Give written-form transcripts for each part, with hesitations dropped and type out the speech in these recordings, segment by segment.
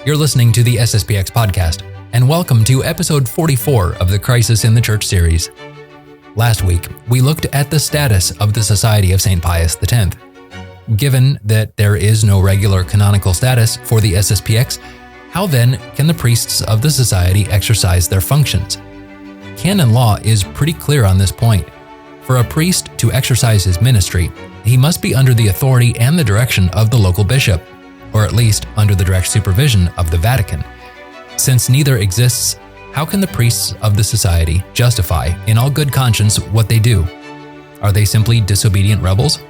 You're listening to the SSPX podcast, and welcome to episode 44 of the Crisis in the Church series. Last week, we looked at the status of the Society of St. Pius X. Given that there is no regular canonical status for the SSPX, how then can the priests of the society exercise their functions? Canon Law is pretty clear on this point. For a priest to exercise his ministry, he must be under the authority and the direction of the local bishop, or at least under the direct supervision of the Vatican. Since neither exists, how can the priests of the society justify, in all good conscience, what they do? Are they simply disobedient rebels?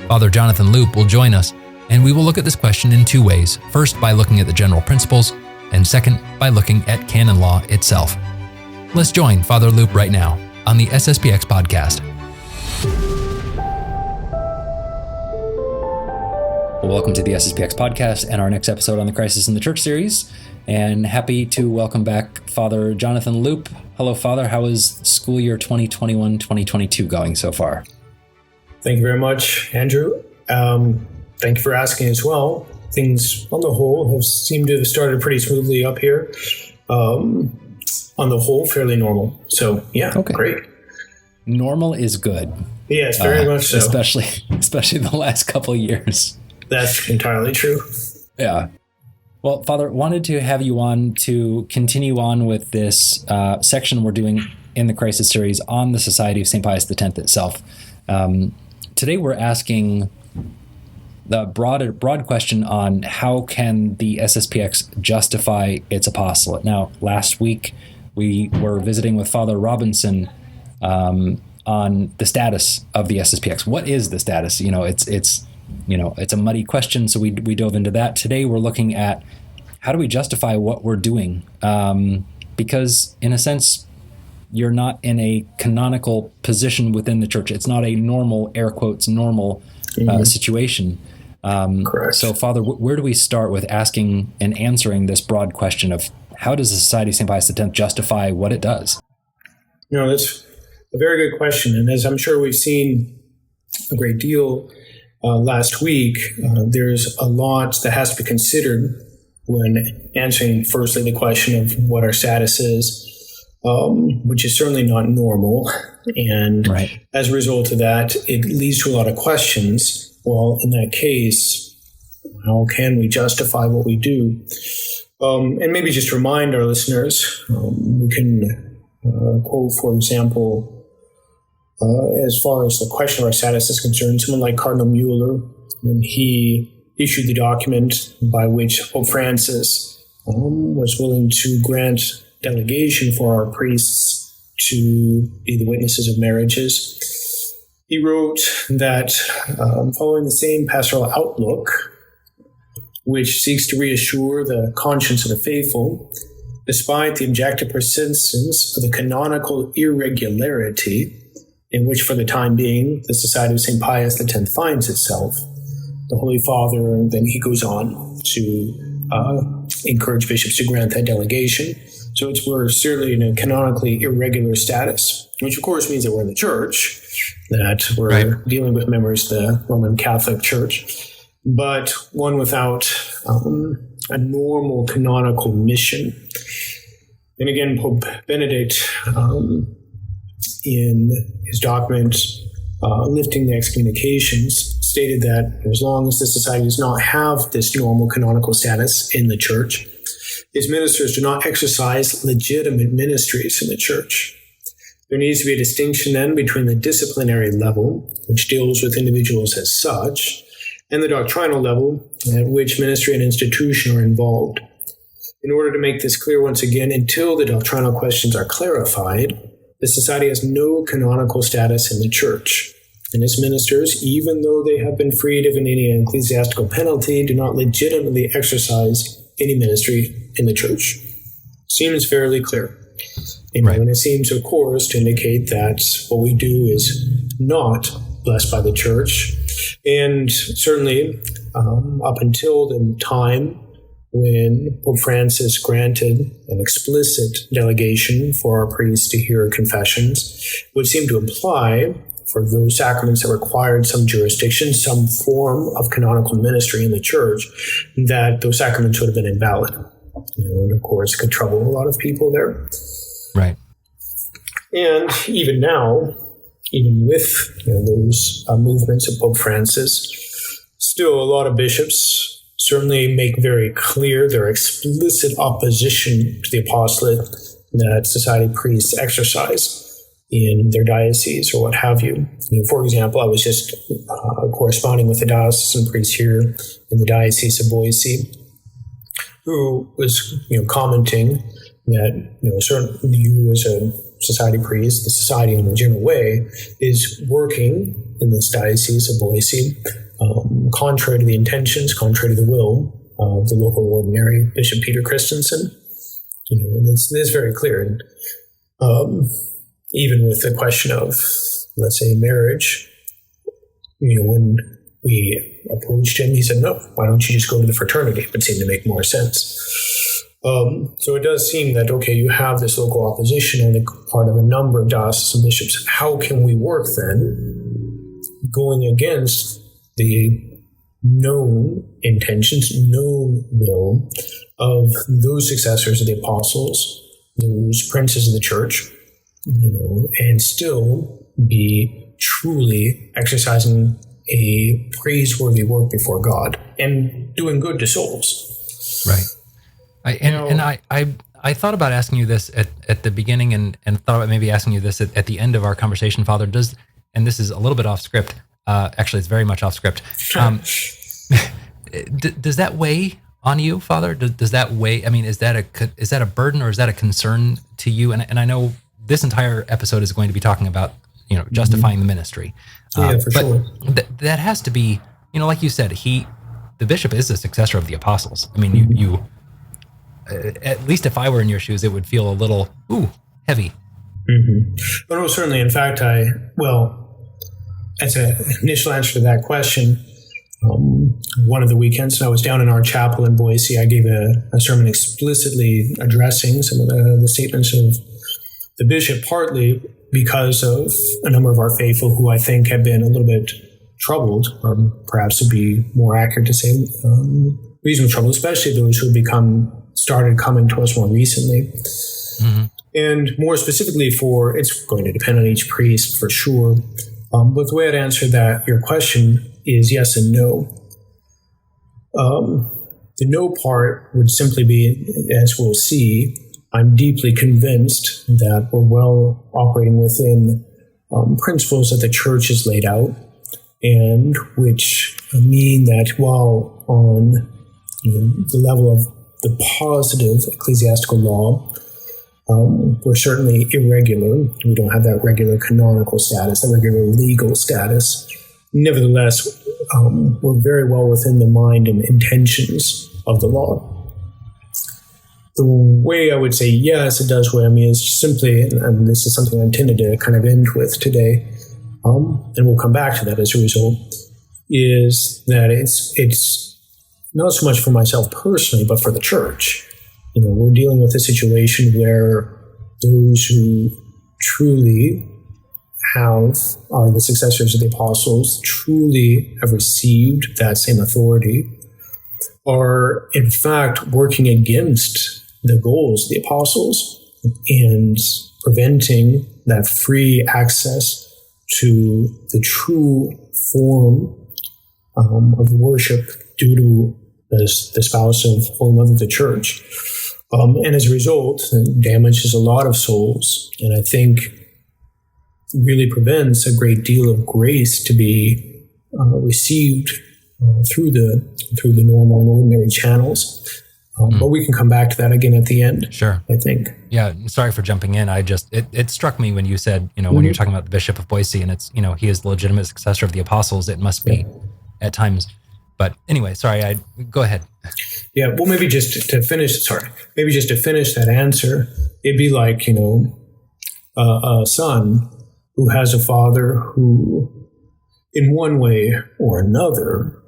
Father Jonathan Loop will join us, and we will look at this question in two ways. First, by looking at the general principles, and second, by looking at canon law itself. Let's join Father Loop right now on the SSPX podcast. Welcome to the SSPX podcast and our next episode on the Crisis in the Church series. And happy to welcome back Father Jonathan Loop. Hello, Father. How is school year 2021-2022 going so far? Thank you very much, Andrew. Thank you for asking as well. Things on the whole have seemed to have started pretty smoothly up here. On the whole, fairly normal. So yeah, okay. Great. Normal is good. Yes, very much so. Especially the last couple of years. That's entirely true. Yeah. Well, Father, wanted to have you on to continue on with this section we're doing in the Crisis series on the Society of St. Pius X itself. Today we're asking the broad question on how can the SSPX justify its apostolate. Now, last week we were visiting with Father Robinson on the status of the SSPX. What is the status? It's a muddy question, so we dove into that. Today we're looking at how do we justify what we're doing? Because in a sense, you're not in a canonical position within the church. It's not a normal, air quotes, normal situation. Correct. So, Father, where do we start with asking and answering this broad question of how does the Society of St. Pius X justify what it does? That's a very good question. And as I'm sure we've seen a great deal last week, there's a lot that has to be considered when answering, firstly, the question of what our status is, which is certainly not normal. And As a result of that, it leads to a lot of questions. Well, in that case, how can we justify what we do? And maybe just remind our listeners, we can quote, for example, as far as the question of our status is concerned, someone like Cardinal Mueller, when he issued the document by which Pope Francis was willing to grant delegation for our priests to be the witnesses of marriages, he wrote that following the same pastoral outlook, which seeks to reassure the conscience of the faithful, despite the objective persistence of the canonical irregularity in which, for the time being, the Society of St. Pius X finds itself, the Holy Father, and then he goes on to encourage bishops to grant that delegation. So we're certainly in a canonically irregular status, which of course means that we're in the church, that we're dealing with members of the Roman Catholic Church, but one without a normal canonical mission. And again, Pope Benedict, in his document lifting the excommunications, stated that as long as the society does not have this normal canonical status in the church, its ministers do not exercise legitimate ministries in the church. There needs to be a distinction then between the disciplinary level, which deals with individuals as such, and the doctrinal level at which ministry and institution are involved. In order to make this clear once again, until the doctrinal questions are clarified, the society has no canonical status in the church. And its ministers, even though they have been freed of any ecclesiastical penalty, do not legitimately exercise any ministry in the church. Seems fairly clear. And it seems, of course, to indicate that what we do is not blessed by the church. And certainly, up until the time when Pope Francis granted an explicit delegation for our priests to hear confessions, would seem to imply for those sacraments that required some jurisdiction, some form of canonical ministry in the church, that those sacraments would have been invalid. And of course, it could trouble a lot of people there. Right. And even now, even with those movements of Pope Francis, still a lot of bishops certainly make very clear their explicit opposition to the apostolate that society priests exercise in their diocese or what have you. For example, I was just corresponding with a diocesan priest here in the Diocese of Boise, who was commenting that certainly you as a society priest, the society in a general way, is working in this Diocese of Boise contrary to the intentions, contrary to the will of the local ordinary, Bishop Peter Christensen. And it's very clear. And even with the question of, let's say, marriage, when we approached him, he said, no, why don't you just go to the fraternity? It would seem to make more sense. So it does seem that, okay, you have this local opposition on the part of a number of diocesan bishops. How can we work then going against the known intentions, known will of those successors of the apostles, those princes of the church, and still be truly exercising a praiseworthy work before God and doing good to souls? Right. I thought about asking you this at the beginning and thought about maybe asking you this at the end of our conversation, Father. And this is a little bit off script. Actually, it's very much off script. Does that weigh on you, Father? Does that weigh? I mean, is that a burden or is that a concern to you? And I know this entire episode is going to be talking about justifying the ministry. Yeah, for sure. That has to be like you said. The bishop is the successor of the apostles. I mean, you at least if I were in your shoes, it would feel a little heavy. Mm-hmm. But no, certainly. In fact, as an initial answer to that question, one of the weekends I was down in our chapel in Boise, I gave a sermon explicitly addressing some of the statements of the bishop, partly because of a number of our faithful who I think have been a little bit troubled, or perhaps to be more accurate to say reasonably troubled, especially those who have started coming to us more recently. Mm-hmm. And more specifically it's going to depend on each priest for sure. But the way I'd answer your question is yes and no. The no part would simply be, as we'll see, I'm deeply convinced that we're well operating within principles that the church has laid out, and which mean that while on the level of the positive ecclesiastical law, we're certainly irregular. We don't have that regular canonical status, that regular legal status. Nevertheless, we're very well within the mind and intentions of the law. The way I would say yes, it does weigh on me is simply, and this is something I intended to kind of end with today, and we'll come back to that as a result, is that it's not so much for myself personally, but for the church. We're dealing with a situation where those who truly are the successors of the apostles, truly have received that same authority, are in fact working against the goals of the apostles and preventing that free access to the true form of worship due to the spouse of Holy Mother of the Church. And as a result, it damages a lot of souls, and I think really prevents a great deal of grace to be received through the normal and ordinary channels. But we can come back to that again at the end. Sure. I think. Yeah. Sorry for jumping in. It struck me when you said, when you're talking about the Bishop of Boise and it's, he is the legitimate successor of the apostles, it must be at times. But anyway, sorry, go ahead. Yeah. Well, maybe just to finish that answer, it'd be like, a son who has a father who, in one way or another,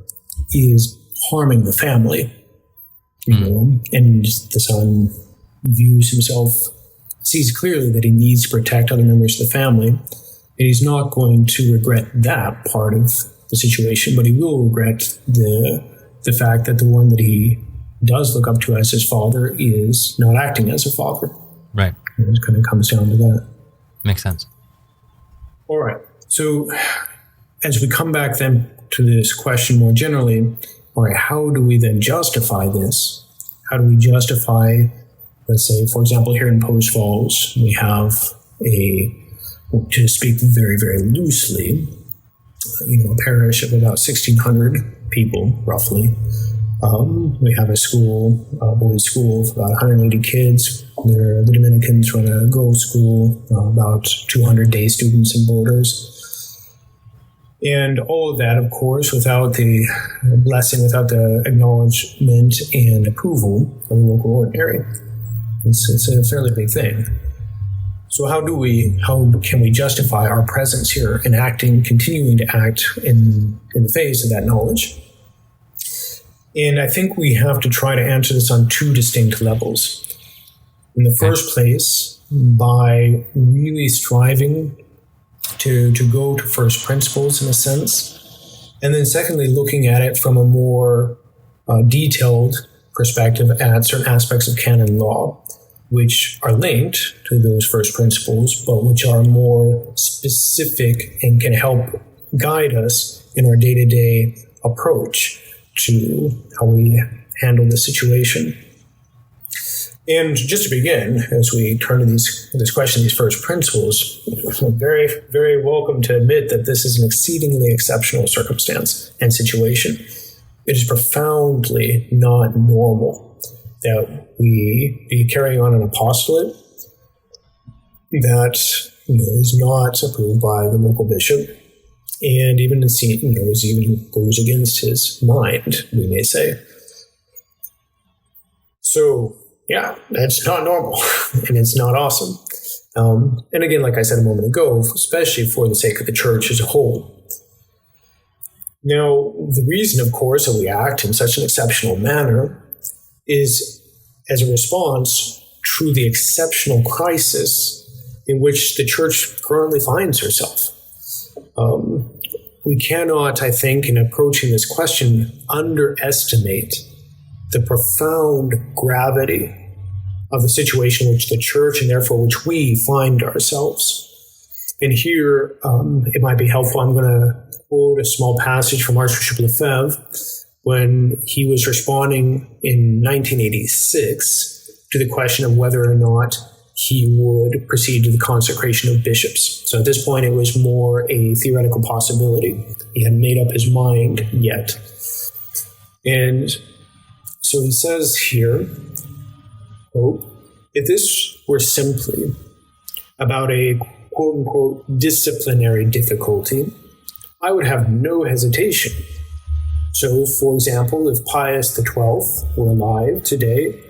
is harming the family. And the son sees clearly that he needs to protect other members of the family, And he's not going to regret that part of the situation, but he will regret the fact that the one that he does look up to as his father is not acting as a father. Right. And it kind of comes down to that. Makes sense. All right. So as we come back then to this question more generally, all right, how do we then justify this? How do we justify, let's say, for example, here in Post Falls, we have to speak very, very loosely, a parish of about 1,600 people, roughly. We have a school, a boys' school of about 180 kids. The Dominicans run a girls' school, about 200 day students and boarders. And all of that, of course, without the blessing, without the acknowledgement and approval of the local ordinary. It's a fairly big thing. So how can we justify our presence here and continuing to act in the face of that knowledge? And I think we have to try to answer this on two distinct levels. In the first place, by really striving to go to first principles in a sense. And then secondly, looking at it from a more detailed perspective at certain aspects of canon law, which are linked to those first principles, but which are more specific and can help guide us in our day-to-day approach to how we handle the situation. And just to begin, as we turn to this question, these first principles, I'm very, very welcome to admit that this is an exceedingly exceptional circumstance and situation. It is profoundly not normal that we be carrying on an apostolate that is not approved by the local bishop, and even goes against his mind, we may say. So, yeah, that's not normal, and it's not awesome. And again, like I said a moment ago, especially for the sake of the church as a whole. Now, the reason, of course, that we act in such an exceptional manner is as a response to the exceptional crisis in which the church currently finds herself. We cannot, I think, in approaching this question, underestimate the profound gravity of the situation in which the church and therefore which we find ourselves. And here, it might be helpful. I'm going to quote a small passage from Archbishop Lefebvre when he was responding in 1986 to the question of whether or not he would proceed to the consecration of bishops. So at this point, it was more a theoretical possibility. He hadn't made up his mind yet. And so he says here, quote, "If this were simply about a quote-unquote disciplinary difficulty, I would have no hesitation. So, for example, if Pius XII were alive today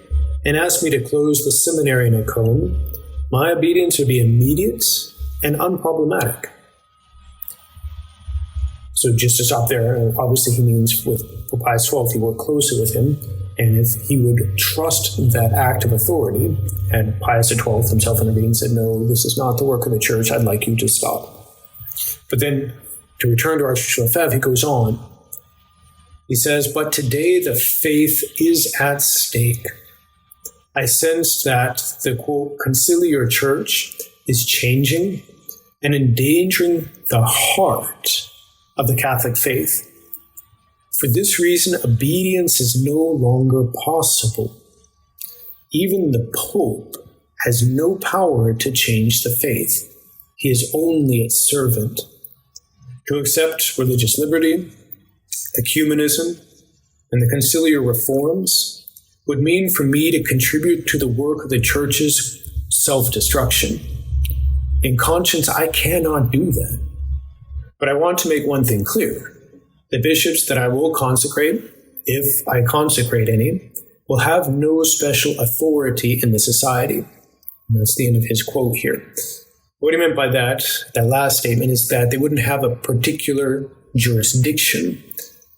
and asked me to close the seminary in Acon, my obedience would be immediate and unproblematic." So just to stop there, obviously he means with Pius XII, he worked closely with him, and if he would trust that act of authority, and Pius XII himself intervened and said, "No, this is not the work of the church, I'd like you to stop." But then, to return to Archbishop Lefebvre, he goes on. He says, "But today the faith is at stake. I sense that the, quote, conciliar church is changing and endangering the heart of the Catholic faith. For this reason, obedience is no longer possible. Even the Pope has no power to change the faith. He is only its servant. To accept religious liberty, ecumenism, and the conciliar reforms would mean for me to contribute to the work of the Church's self-destruction. In conscience, I cannot do that. But I want to make one thing clear. The bishops that I will consecrate, if I consecrate any, will have no special authority in the society." And that's the end of his quote here. What he meant by that last statement, is that they wouldn't have a particular jurisdiction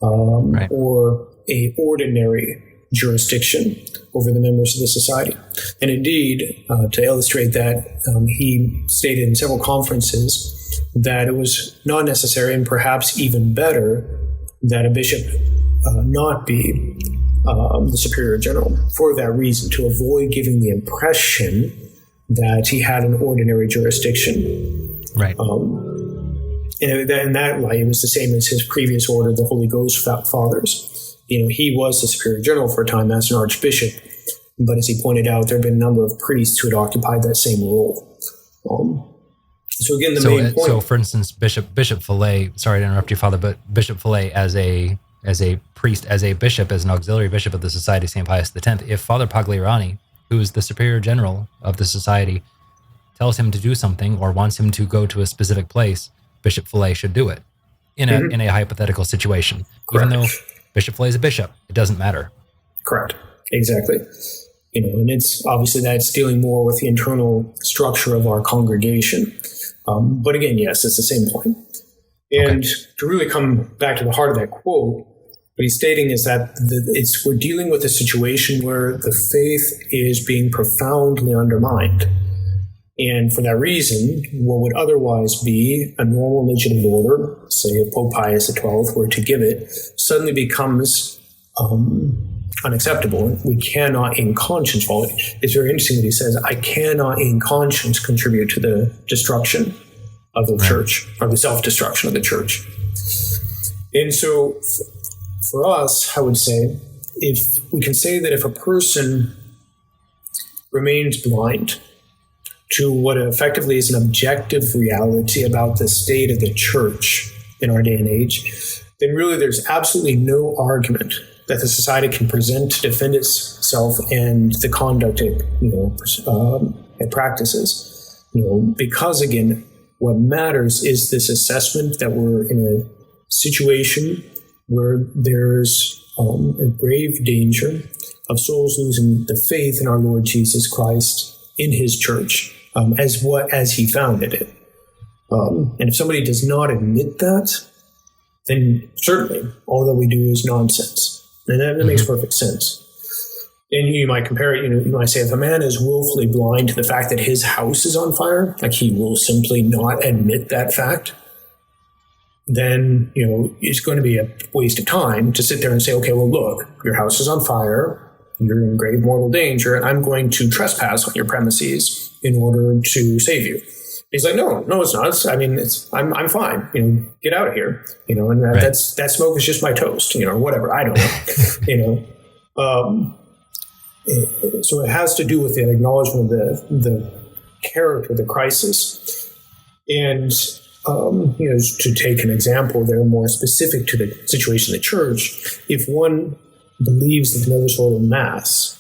or a ordinary jurisdiction over the members of the society. And indeed, to illustrate that, he stated in several conferences that it was not necessary, and perhaps even better, that a bishop not be the superior general for that reason, to avoid giving the impression that he had an ordinary jurisdiction. Right. And in that light, it was the same as his previous order, the Holy Ghost Fathers. He was the superior general for a time as an archbishop, but as he pointed out, there have been a number of priests who had occupied that same role. So again, the main point. So, for instance, Bishop Fillet. Sorry to interrupt you, Father, but Bishop Fillet, as a priest, as a bishop, as an auxiliary bishop of the Society of St. Pius X, if Father Pagliarani, who is the superior general of the society, tells him to do something or wants him to go to a specific place, Bishop Fillet should do it in a hypothetical situation. Correct. Even though Bishop Fillet is a bishop, it doesn't matter. Correct. Exactly. And it's obviously that's dealing more with the internal structure of our congregation. But again, yes, it's the same point. And to really come back to the heart of that quote, what he's stating is that we're dealing with a situation where the faith is being profoundly undermined. And for that reason, what would otherwise be a normal legitimate order, say if Pope Pius XII were to give it, suddenly becomes unacceptable. We cannot in conscience follow it. It's very interesting that he says, I cannot in conscience contribute to the destruction of the church, or the self-destruction of the church. And so for us, I would say, if we can say that if a person remains blind to what effectively is an objective reality about the state of the church in our day and age, then really there's absolutely no argument that the society can present to defend itself and the conduct it practices. Because again, what matters is this assessment that we're in a situation where there's a grave danger of souls losing the faith in our Lord Jesus Christ in his church as he founded it. And if somebody does not admit that, then certainly all that we do is nonsense. And that makes perfect sense. And you might compare it, you might say if a man is willfully blind to the fact that his house is on fire, like he will simply not admit that fact, then, it's going to be a waste of time to sit there and say, okay, well, look, your house is on fire, you're in grave mortal danger, and I'm going to trespass on your premises in order to save you. He's like, no, it's not. I'm fine. Get out of here. And that smoke is just my toast. Or whatever. I don't know. So it has to do with the acknowledgement of the character of the crisis, and to take an example there more specific to the situation of the church. If one believes that the Novus Ordo Mass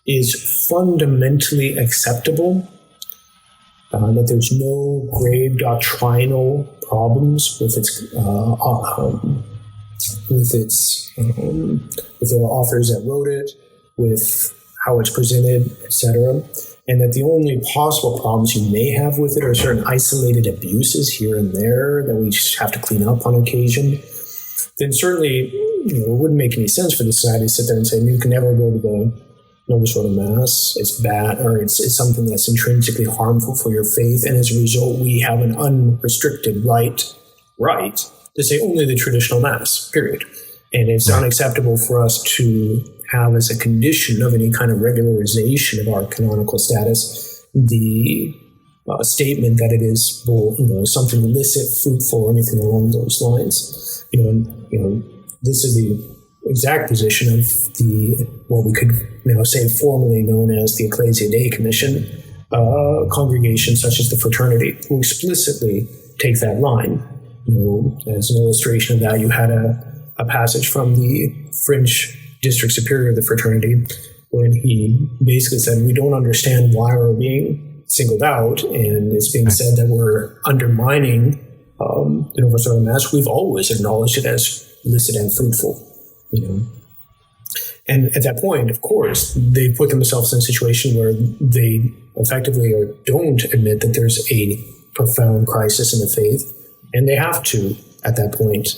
is fundamentally acceptable, that there's no grave doctrinal problems with the authors that wrote it, with how it's presented, etc., and that the only possible problems you may have with it are certain isolated abuses here and there that we just have to clean up on occasion, then certainly it wouldn't make any sense for the society to sit there and say, you can never go to the Novus Ordo Mass, it's bad, or it's something that's intrinsically harmful for your faith, and as a result, we have an unrestricted right to say only the traditional Mass, period. And it's unacceptable for us to have as a condition of any kind of regularization of our canonical status the statement that it is something illicit, fruitful, or anything along those lines. This is the exact position of what we could now say formally known as the Ecclesia Dei Commission, congregations such as the Fraternity, who explicitly take that line. As an illustration of that, you had a passage from the French district superior of the Fraternity when he basically said, we don't understand why we're being singled out, and it's being said that we're undermining the Novus Ordo Mass. We've always acknowledged it as illicit and fruitful. And at that point, of course, they put themselves in a situation where they effectively don't admit that there's a profound crisis in the faith, and they have to, at that point,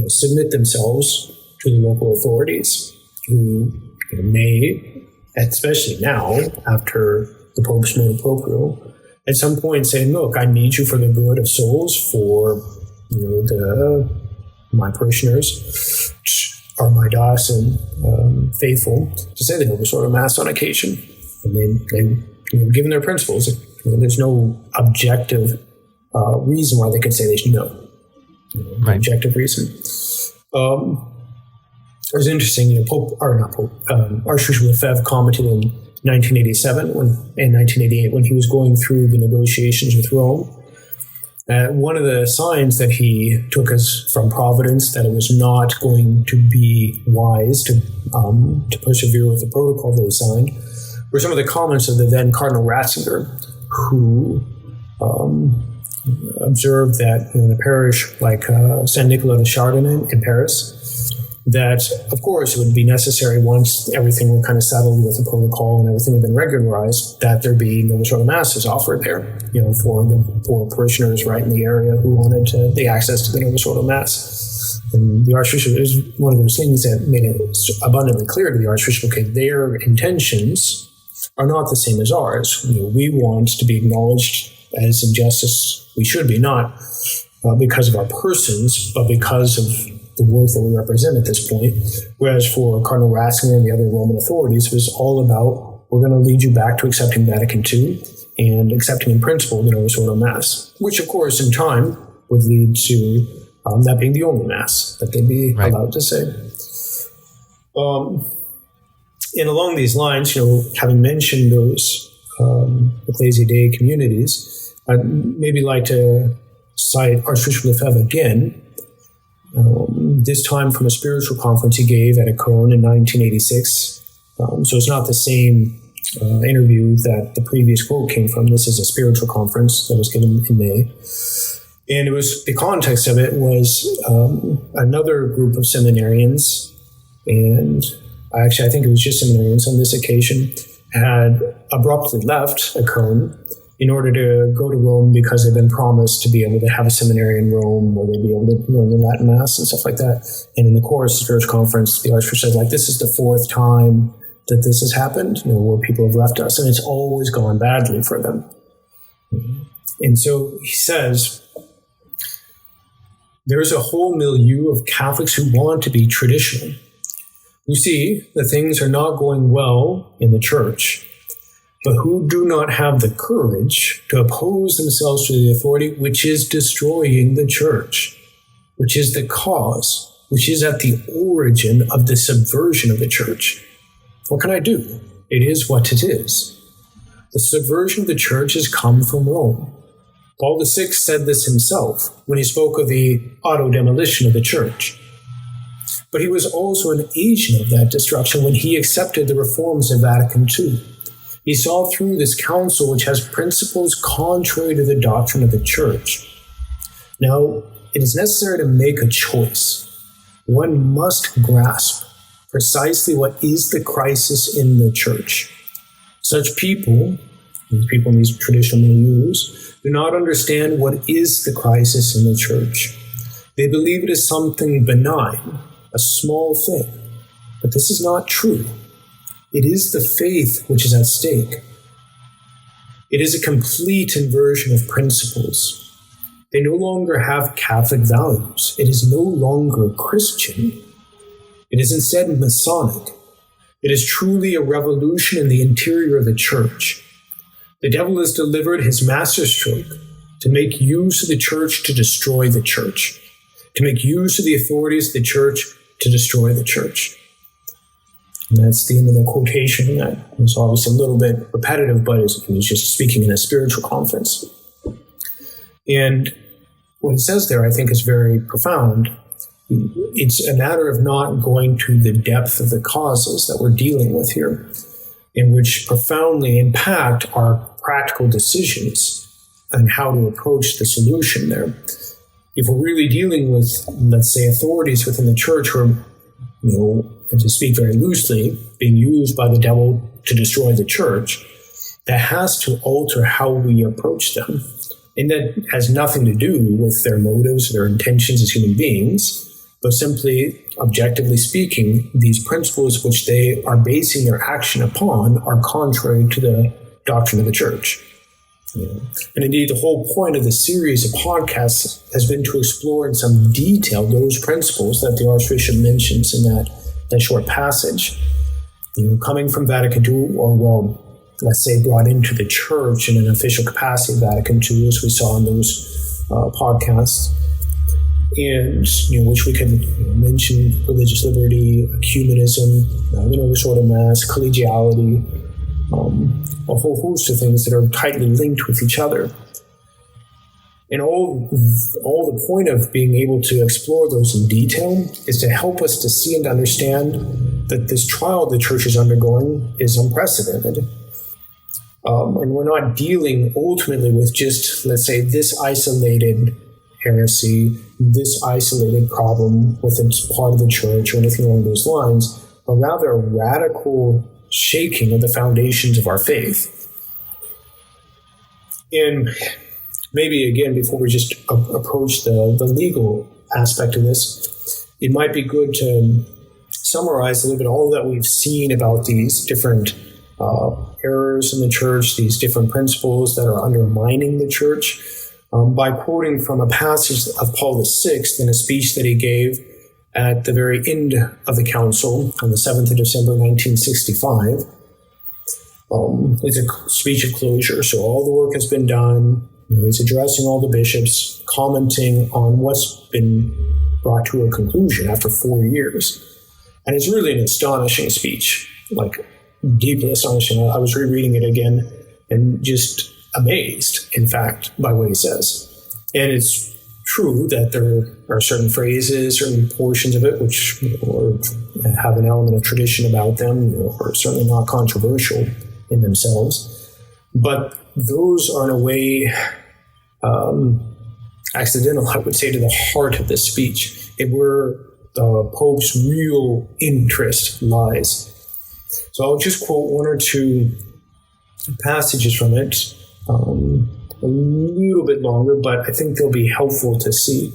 submit themselves to the local authorities, who may, especially now, after the Pope's motu proprio, at some point saying, look, I need you for the good of souls, for my parishioners are my diocesan faithful, to say the Novus Ordo Mass on occasion. And they given their principles, there's no objective reason why they could say they should know. Right. Objective reason. It was interesting, Archbishop Lefebvre commented in 1987 and 1988 when he was going through the negotiations with Rome. One of the signs that he took as from Providence that it was not going to be wise to persevere with the protocol they signed were some of the comments of the then Cardinal Ratzinger, who observed that in a parish like Saint Nicolas de Chardin in Paris, that, of course, it would be necessary once everything were kind of settled with the protocol and everything had been regularized, that there be Novus Ordo Masses offered there, for parishioners right in the area who wanted the access to the Novus Ordo Mass. And the Archbishop is one of those things that made it abundantly clear to the Archbishop, okay, their intentions are not the same as ours. We want to be acknowledged as in justice we should be, not because of our persons, but because of the work that we represent at this point. Whereas for Cardinal Ratzinger and the other Roman authorities, it was all about, we're going to lead you back to accepting Vatican II and accepting in principle the Novus Ordo Mass, which of course in time would lead to that being the only Mass that they'd be allowed to say. And along these lines, having mentioned those Ecclesia Dei communities, I'd maybe like to cite Archbishop Lefebvre again, this time from a spiritual conference he gave at Cone in 1986. So it's not the same interview that the previous quote came from. This is a spiritual conference that was given in May. And the context of it was another group of seminarians, and I think it was just seminarians on this occasion, had abruptly left Cone in order to go to Rome because they'd been promised to be able to have a seminary in Rome where they'd be able to learn the Latin Mass and stuff like that. And in the course of the church conference, the Archbishop said, this is the fourth time that this has happened, where people have left us, and it's always gone badly for them. And so he says, there's a whole milieu of Catholics who want to be traditional, who see that things are not going well in the church, but who do not have the courage to oppose themselves to the authority which is destroying the church, which is the cause, which is at the origin of the subversion of the church. What can I do? It is what it is. The subversion of the church has come from Rome. Paul VI said this himself when he spoke of the auto-demolition of the church. But he was also an agent of that destruction when he accepted the reforms of Vatican II. He saw through this council, which has principles contrary to the doctrine of the church. Now, it is necessary to make a choice. One must grasp precisely what is the crisis in the church. Such people, these people in these traditional milieus, do not understand what is the crisis in the church. They believe it is something benign, a small thing. But this is not true. It is the faith which is at stake. It is a complete inversion of principles. They no longer have Catholic values. It is no longer Christian. It is instead Masonic. It is truly a revolution in the interior of the church. The devil has delivered his masterstroke to make use of the church to destroy the church, to make use of the authorities of the church to destroy the church. And that's the end of the quotation. That was obviously a little bit repetitive, but he was just speaking in a spiritual conference. And what he says there, I think, is very profound. It's a matter of not going to the depth of the causes that we're dealing with here, in which profoundly impact our practical decisions and how to approach the solution there. If we're really dealing with, let's say, authorities within the church who are, and to speak very loosely, being used by the devil to destroy the church, that has to alter how we approach them. And that has nothing to do with their motives, their intentions as human beings, but simply, objectively speaking, these principles which they are basing their action upon are contrary to the doctrine of the church. And indeed, the whole point of the series of podcasts has been to explore in some detail those principles that the Archbishop mentions in that short passage. Coming from Vatican II, or let's say brought into the Church in an official capacity of Vatican II, as we saw in those podcasts, and which we can mention religious liberty, ecumenism, the sort of mass, collegiality, a whole host of things that are tightly linked with each other. And all the point of being able to explore those in detail is to help us to see and understand that this trial the Church is undergoing is unprecedented. And we're not dealing ultimately with just, let's say, this isolated heresy, this isolated problem within part of the Church or anything along those lines, but rather a radical shaking of the foundations of our faith. And maybe, again, before we just approach the legal aspect of this, it might be good to summarize a little bit all that we've seen about these different errors in the Church, these different principles that are undermining the Church, by quoting from a passage of Paul VI in a speech that he gave at the very end of the Council on the 7th of December 1965. It's a speech of closure, so all the work has been done. He's addressing all the bishops, commenting on what's been brought to a conclusion after 4 years. And it's really an astonishing speech, like deeply astonishing. I was rereading it again and just amazed, in fact, by what he says. And it's true that there are certain phrases, certain portions of it which have an element of tradition about them, are certainly not controversial in themselves. But those are in a way accidental, I would say, to the heart of this speech. Where the Pope's real interest lies. So I'll just quote one or two passages from it, a little bit longer, but I think they'll be helpful to see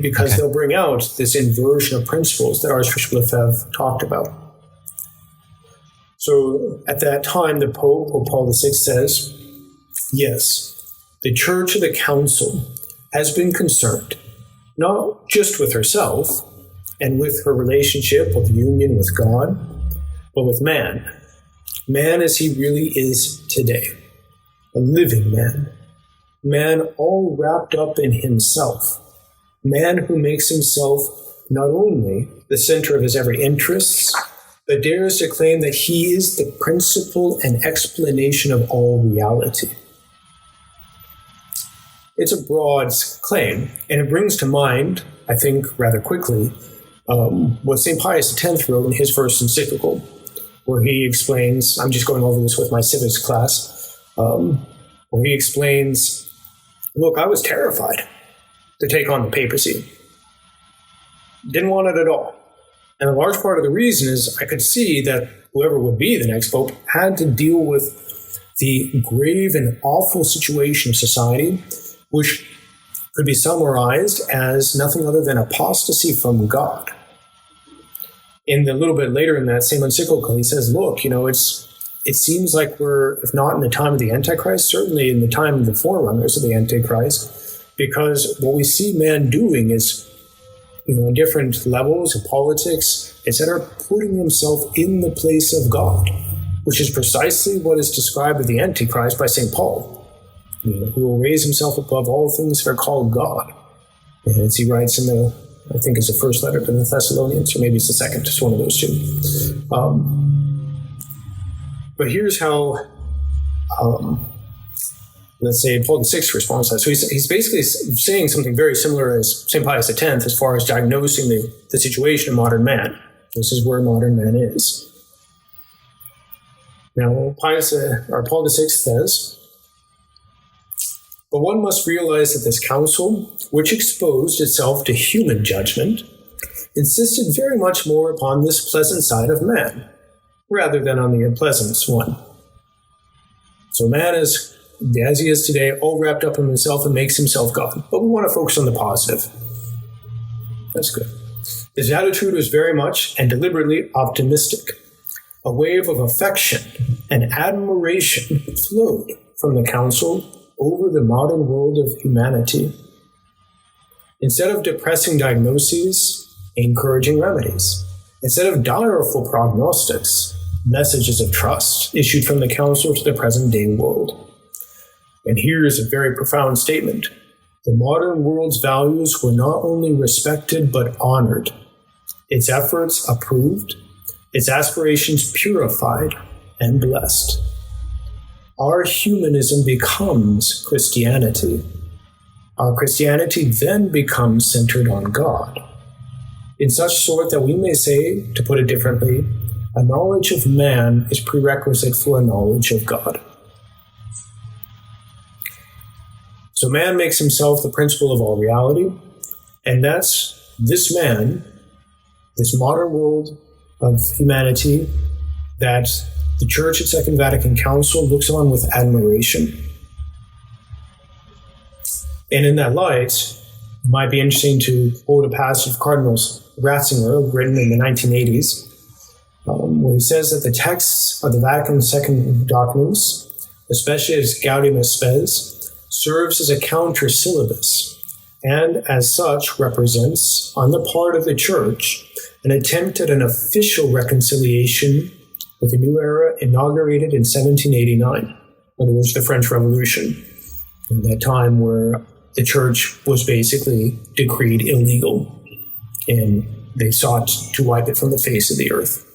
because they'll bring out this inversion of principles that Archbishop Lefebvre talked about. So at that time, the Pope, or Paul VI, says, yes, the Church of the Council has been concerned not just with herself and with her relationship of union with God, but with man as he really is today, a living man all wrapped up in himself, man who makes himself not only the center of his every interests, but dares to claim that he is the principle and explanation of all reality. It's a broad claim, and it brings to mind, I think, rather quickly, what St. Pius X wrote in his first encyclical, where he explains, I'm just going over this with my civics class, where he explains, look, I was terrified to take on the papacy. Didn't want it at all. And a large part of the reason is I could see that whoever would be the next pope had to deal with the grave and awful situation of society, which could be summarized as nothing other than apostasy from God. In the little bit later in that same encyclical, he says, look, it seems like we're, if not in the time of the Antichrist, certainly in the time of the forerunners of the Antichrist, because what we see man doing is, different levels of politics, etc., putting himself in the place of God, which is precisely what is described of the Antichrist by St. Paul, who will raise himself above all things that are called God. And as he writes in I think it's the first letter to the Thessalonians, or maybe it's the second, just one of those two. But here's how, let's say, Paul VI responds to that. So he's basically saying something very similar as St. Pius X as far as diagnosing the situation of modern man. This is where modern man is. Now, Paul VI says, but one must realize that this council, which exposed itself to human judgment, insisted very much more upon this pleasant side of man, rather than on the unpleasant one. So man is, as he is today, all wrapped up in himself and makes himself God. But we want to focus on the positive. That's good. His attitude was very much and deliberately optimistic. A wave of affection and admiration flowed from the council over the modern world of humanity. Instead of depressing diagnoses, encouraging remedies. Instead of direful prognostics, messages of trust issued from the council to the present day world. And here's a very profound statement. The modern world's values were not only respected but honored, its efforts approved, its aspirations purified and blessed. Our humanism becomes Christianity. Our Christianity then becomes centered on God, in such sort that we may say, to put it differently, a knowledge of man is prerequisite for a knowledge of God. So man makes himself the principle of all reality, and that's this man, this modern world of humanity, that the Church at Second Vatican Council looks on with admiration. And in that light, it might be interesting to quote a passage of Cardinal Ratzinger, written in the 1980s, where he says that the texts of the Vatican Second documents, especially as Gaudium et Spes, serves as a counter-syllabus, and as such represents, on the part of the Church, an attempt at an official reconciliation with the new era inaugurated in 1789, in other words, the French Revolution, in that time where the Church was basically decreed illegal, and they sought to wipe it from the face of the earth.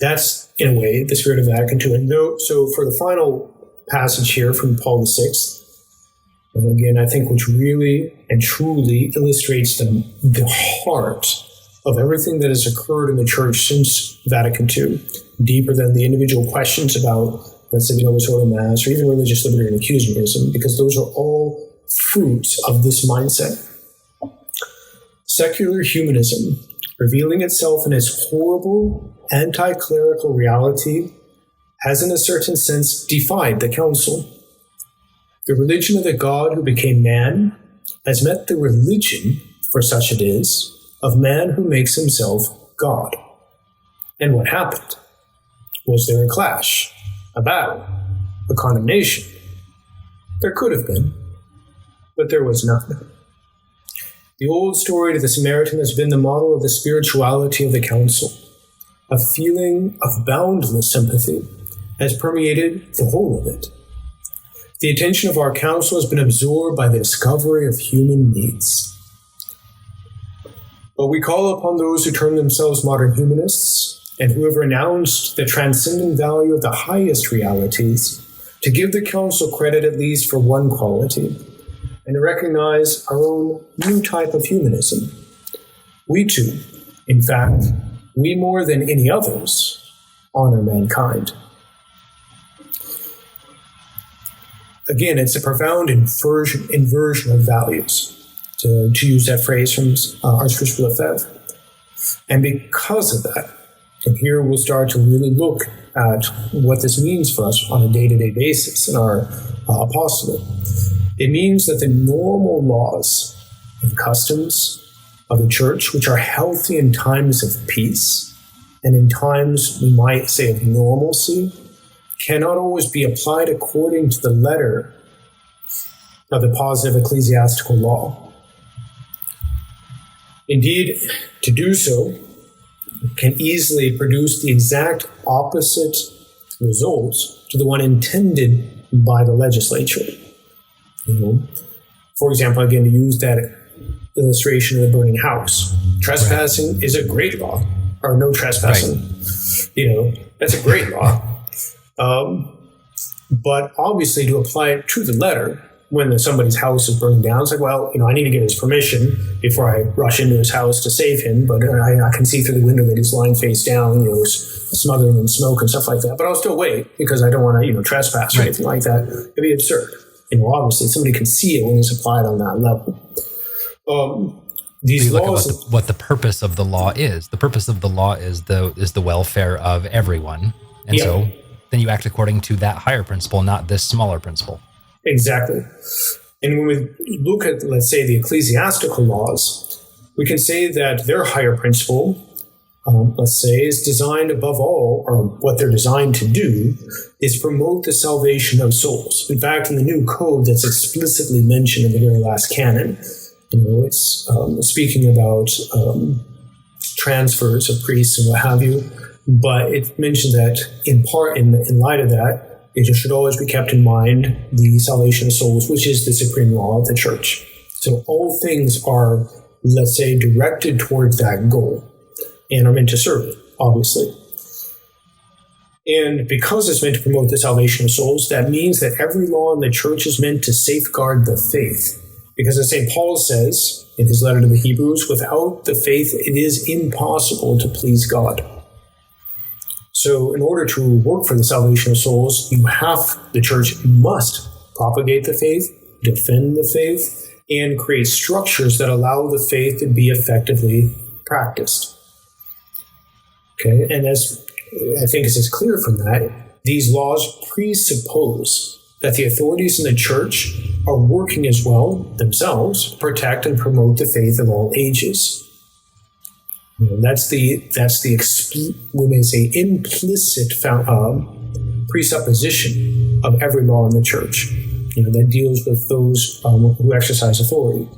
That's, in a way, the spirit of Vatican II. And so for the final passage here from Paul VI, and again, I think which really and truly illustrates the heart of everything that has occurred in the Church since Vatican II, deeper than the individual questions about, let's say, the Novus Ordo Mass, or even religious liberty and accusationism, because those are all fruits of this mindset. Secular humanism, revealing itself in its horrible, anti-clerical reality, has in a certain sense defied the council. The religion of the God who became man has met the religion, for such it is, of man who makes himself God. And what happened? Was there a clash, a battle, a condemnation? There could have been, but there was none. The old story to the Samaritan has been the model of the spirituality of the council. A feeling of boundless sympathy has permeated the whole of it. The attention of our council has been absorbed by the discovery of human needs. But we call upon those who term themselves modern humanists and who have renounced the transcendent value of the highest realities to give the council credit at least for one quality, and to recognize our own new type of humanism. We too, in fact, we more than any others, honor mankind. Again, it's a profound inversion of values, to use that phrase from Archbishop Lefebvre. And because of that, and here we'll start to really look at what this means for us on a day-to-day basis in our apostolate. It means that the normal laws and customs of the Church, which are healthy in times of peace, and in times, we might say, of normalcy, cannot always be applied according to the letter of the positive ecclesiastical law. Indeed, to do so can easily produce the exact opposite result to the one intended by the legislature. For example, again, to use that illustration of the burning house, trespassing is a great law, or no trespassing. That's a great law. But obviously, to apply it to the letter, when somebody's house is burning down, it's like, well, I need to get his permission before I rush into his house to save him. But I can see through the window that he's lying face down, smothering in smoke and stuff like that. But I'll still wait because I don't want to, trespass or anything like that. It'd be absurd. Obviously, somebody can see it when it's applied on that level. These laws. Look at what the purpose of the law is. The purpose of the law is the welfare of everyone, and so then you act according to that higher principle, not this smaller principle. Exactly. And when we look at, let's say, the ecclesiastical laws, we can say that their higher principle let's say, is designed above all, or what they're designed to do, is promote the salvation of souls. In fact, in the new code that's explicitly mentioned in the very last canon, it's speaking about transfers of priests and what have you, but it mentions that in part, in light of that, it should always be kept in mind the salvation of souls, which is the supreme law of the church. So all things are, let's say, directed towards that goal and are meant to serve it, obviously. And because it's meant to promote the salvation of souls, that means that every law in the church is meant to safeguard the faith. Because as St. Paul says in his letter to the Hebrews, without the faith, it is impossible to please God. So in order to work for the salvation of souls, the church must propagate the faith, defend the faith, and create structures that allow the faith to be effectively practiced. Okay, and as I think is clear from that, these laws presuppose that the authorities in the church are working as well themselves to protect and promote the faith of all ages. That's the we may say implicit presupposition of every law in the church. That deals with those who exercise authority.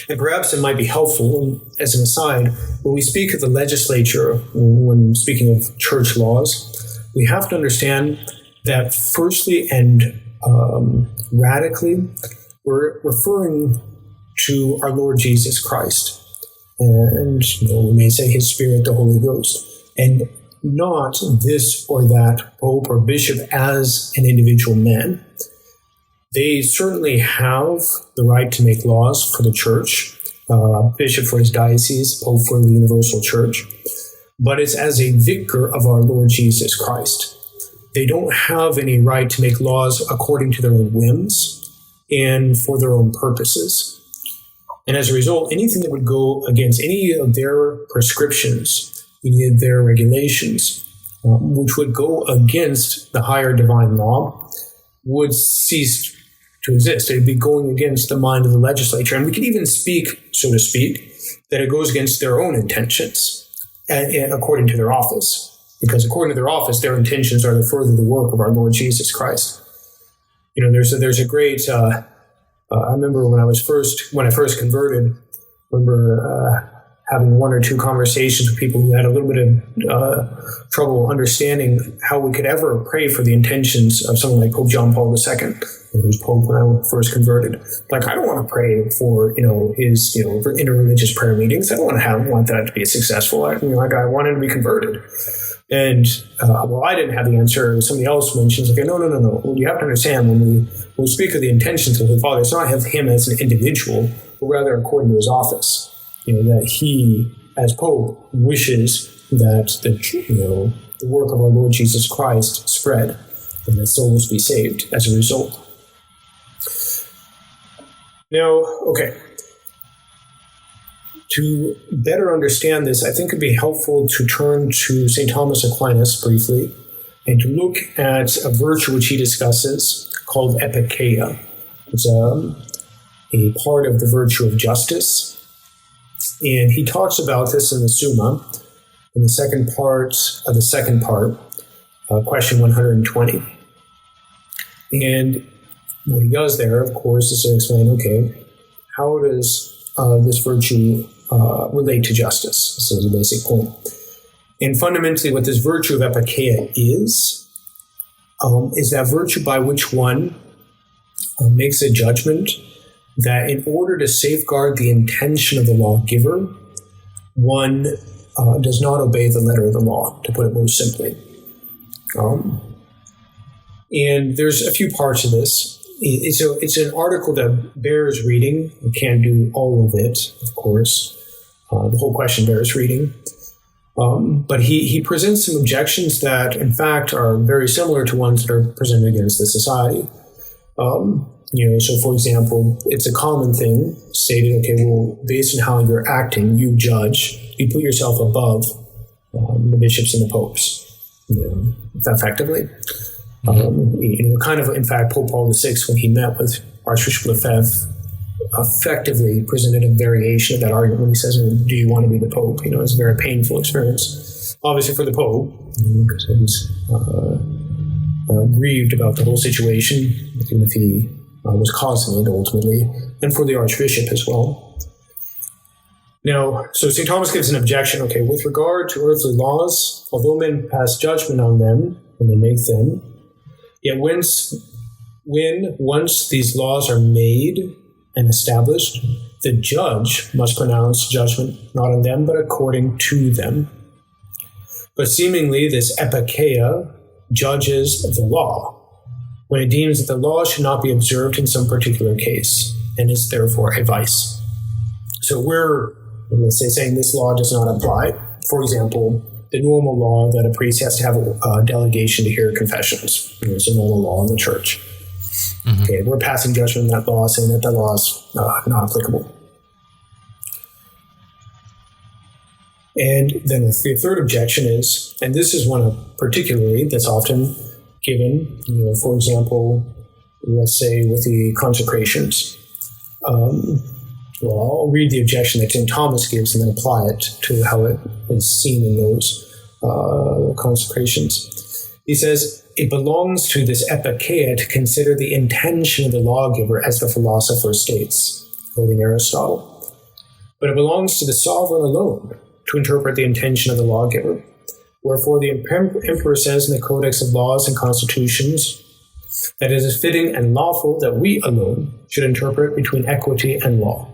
And perhaps it might be helpful, as an aside, when we speak of the legislature, when speaking of church laws, we have to understand that firstly and radically, we're referring to our Lord Jesus Christ. And we may say his Spirit, the Holy Ghost, and not this or that pope or bishop as an individual man. They certainly have the right to make laws for the church, bishop for his diocese, pope for the universal church, but it's as a vicar of our Lord Jesus Christ. They don't have any right to make laws according to their own whims and for their own purposes. And as a result, anything that would go against any of their prescriptions, any of their regulations, which would go against the higher divine law, would cease to exist. It would be going against the mind of the legislature. And we could even speak, so to speak, that it goes against their own intentions, and according to their office. Because according to their office, their intentions are to further the work of our Lord Jesus Christ. There's a great... I remember when I first converted, having one or two conversations with people who had a little bit of trouble understanding how we could ever pray for the intentions of someone like Pope John Paul II, who was Pope when I first converted. Like, I don't want to pray for, his, for interreligious prayer meetings. I don't want that to be successful. I want him to be converted. And, I didn't have the answer. Somebody else mentions, no. Well, you have to understand, when we speak of the intentions of the Father, it's not of him as an individual, but rather according to his office. That he, as Pope, wishes that the work of our Lord Jesus Christ spread and that souls be saved as a result. Now, okay. To better understand this, I think it would be helpful to turn to St. Thomas Aquinas briefly and to look at a virtue which he discusses called epikeia. It's a part of the virtue of justice. And he talks about this in the Summa, in the second part of the second part, question 120. And what he does there, of course, is to explain, how does this virtue relate to justice? This is a basic point. And fundamentally, what this virtue of epikeia is that virtue by which one makes a judgment that in order to safeguard the intention of the lawgiver, one does not obey the letter of the law, to put it most simply. And there's a few parts of this. It's an article that bears reading. We can't do all of it, of course. The whole question bears reading. But he presents some objections that, in fact, are very similar to ones that are presented against the society. So for example, it's a common thing stated, based on how you're acting, you judge, you put yourself above the bishops and the popes, effectively. In fact, Pope Paul VI, when he met with Archbishop Lefebvre effectively presented a variation of that argument when he says, do you want to be the Pope? It's a very painful experience, obviously, for the Pope, because he's grieved about the whole situation, even if he was causing it ultimately, and for the Archbishop as well. Now, so St. Thomas gives an objection, with regard to earthly laws, although men pass judgment on them when they make them, yet when once these laws are made and established, the judge must pronounce judgment not on them, but according to them. But seemingly this epikeia judges the law, when it deems that the law should not be observed in some particular case, and is therefore a vice. So we're, let's say, saying this law does not apply. For example, the normal law that a priest has to have a delegation to hear confessions. It's a normal law in the church. Mm-hmm. We're passing judgment on that law, saying that law is not applicable. And then the third objection is, and this is one particularly that's often given, for example, let's say with the consecrations. I'll read the objection that St. Thomas gives and then apply it to how it is seen in those consecrations. He says, it belongs to this epikeia to consider the intention of the lawgiver, as the philosopher states, quoting Aristotle. But it belongs to the sovereign alone to interpret the intention of the lawgiver. Wherefore the emperor says in the Codex of Laws and Constitutions that it is fitting and lawful that we alone should interpret between equity and law.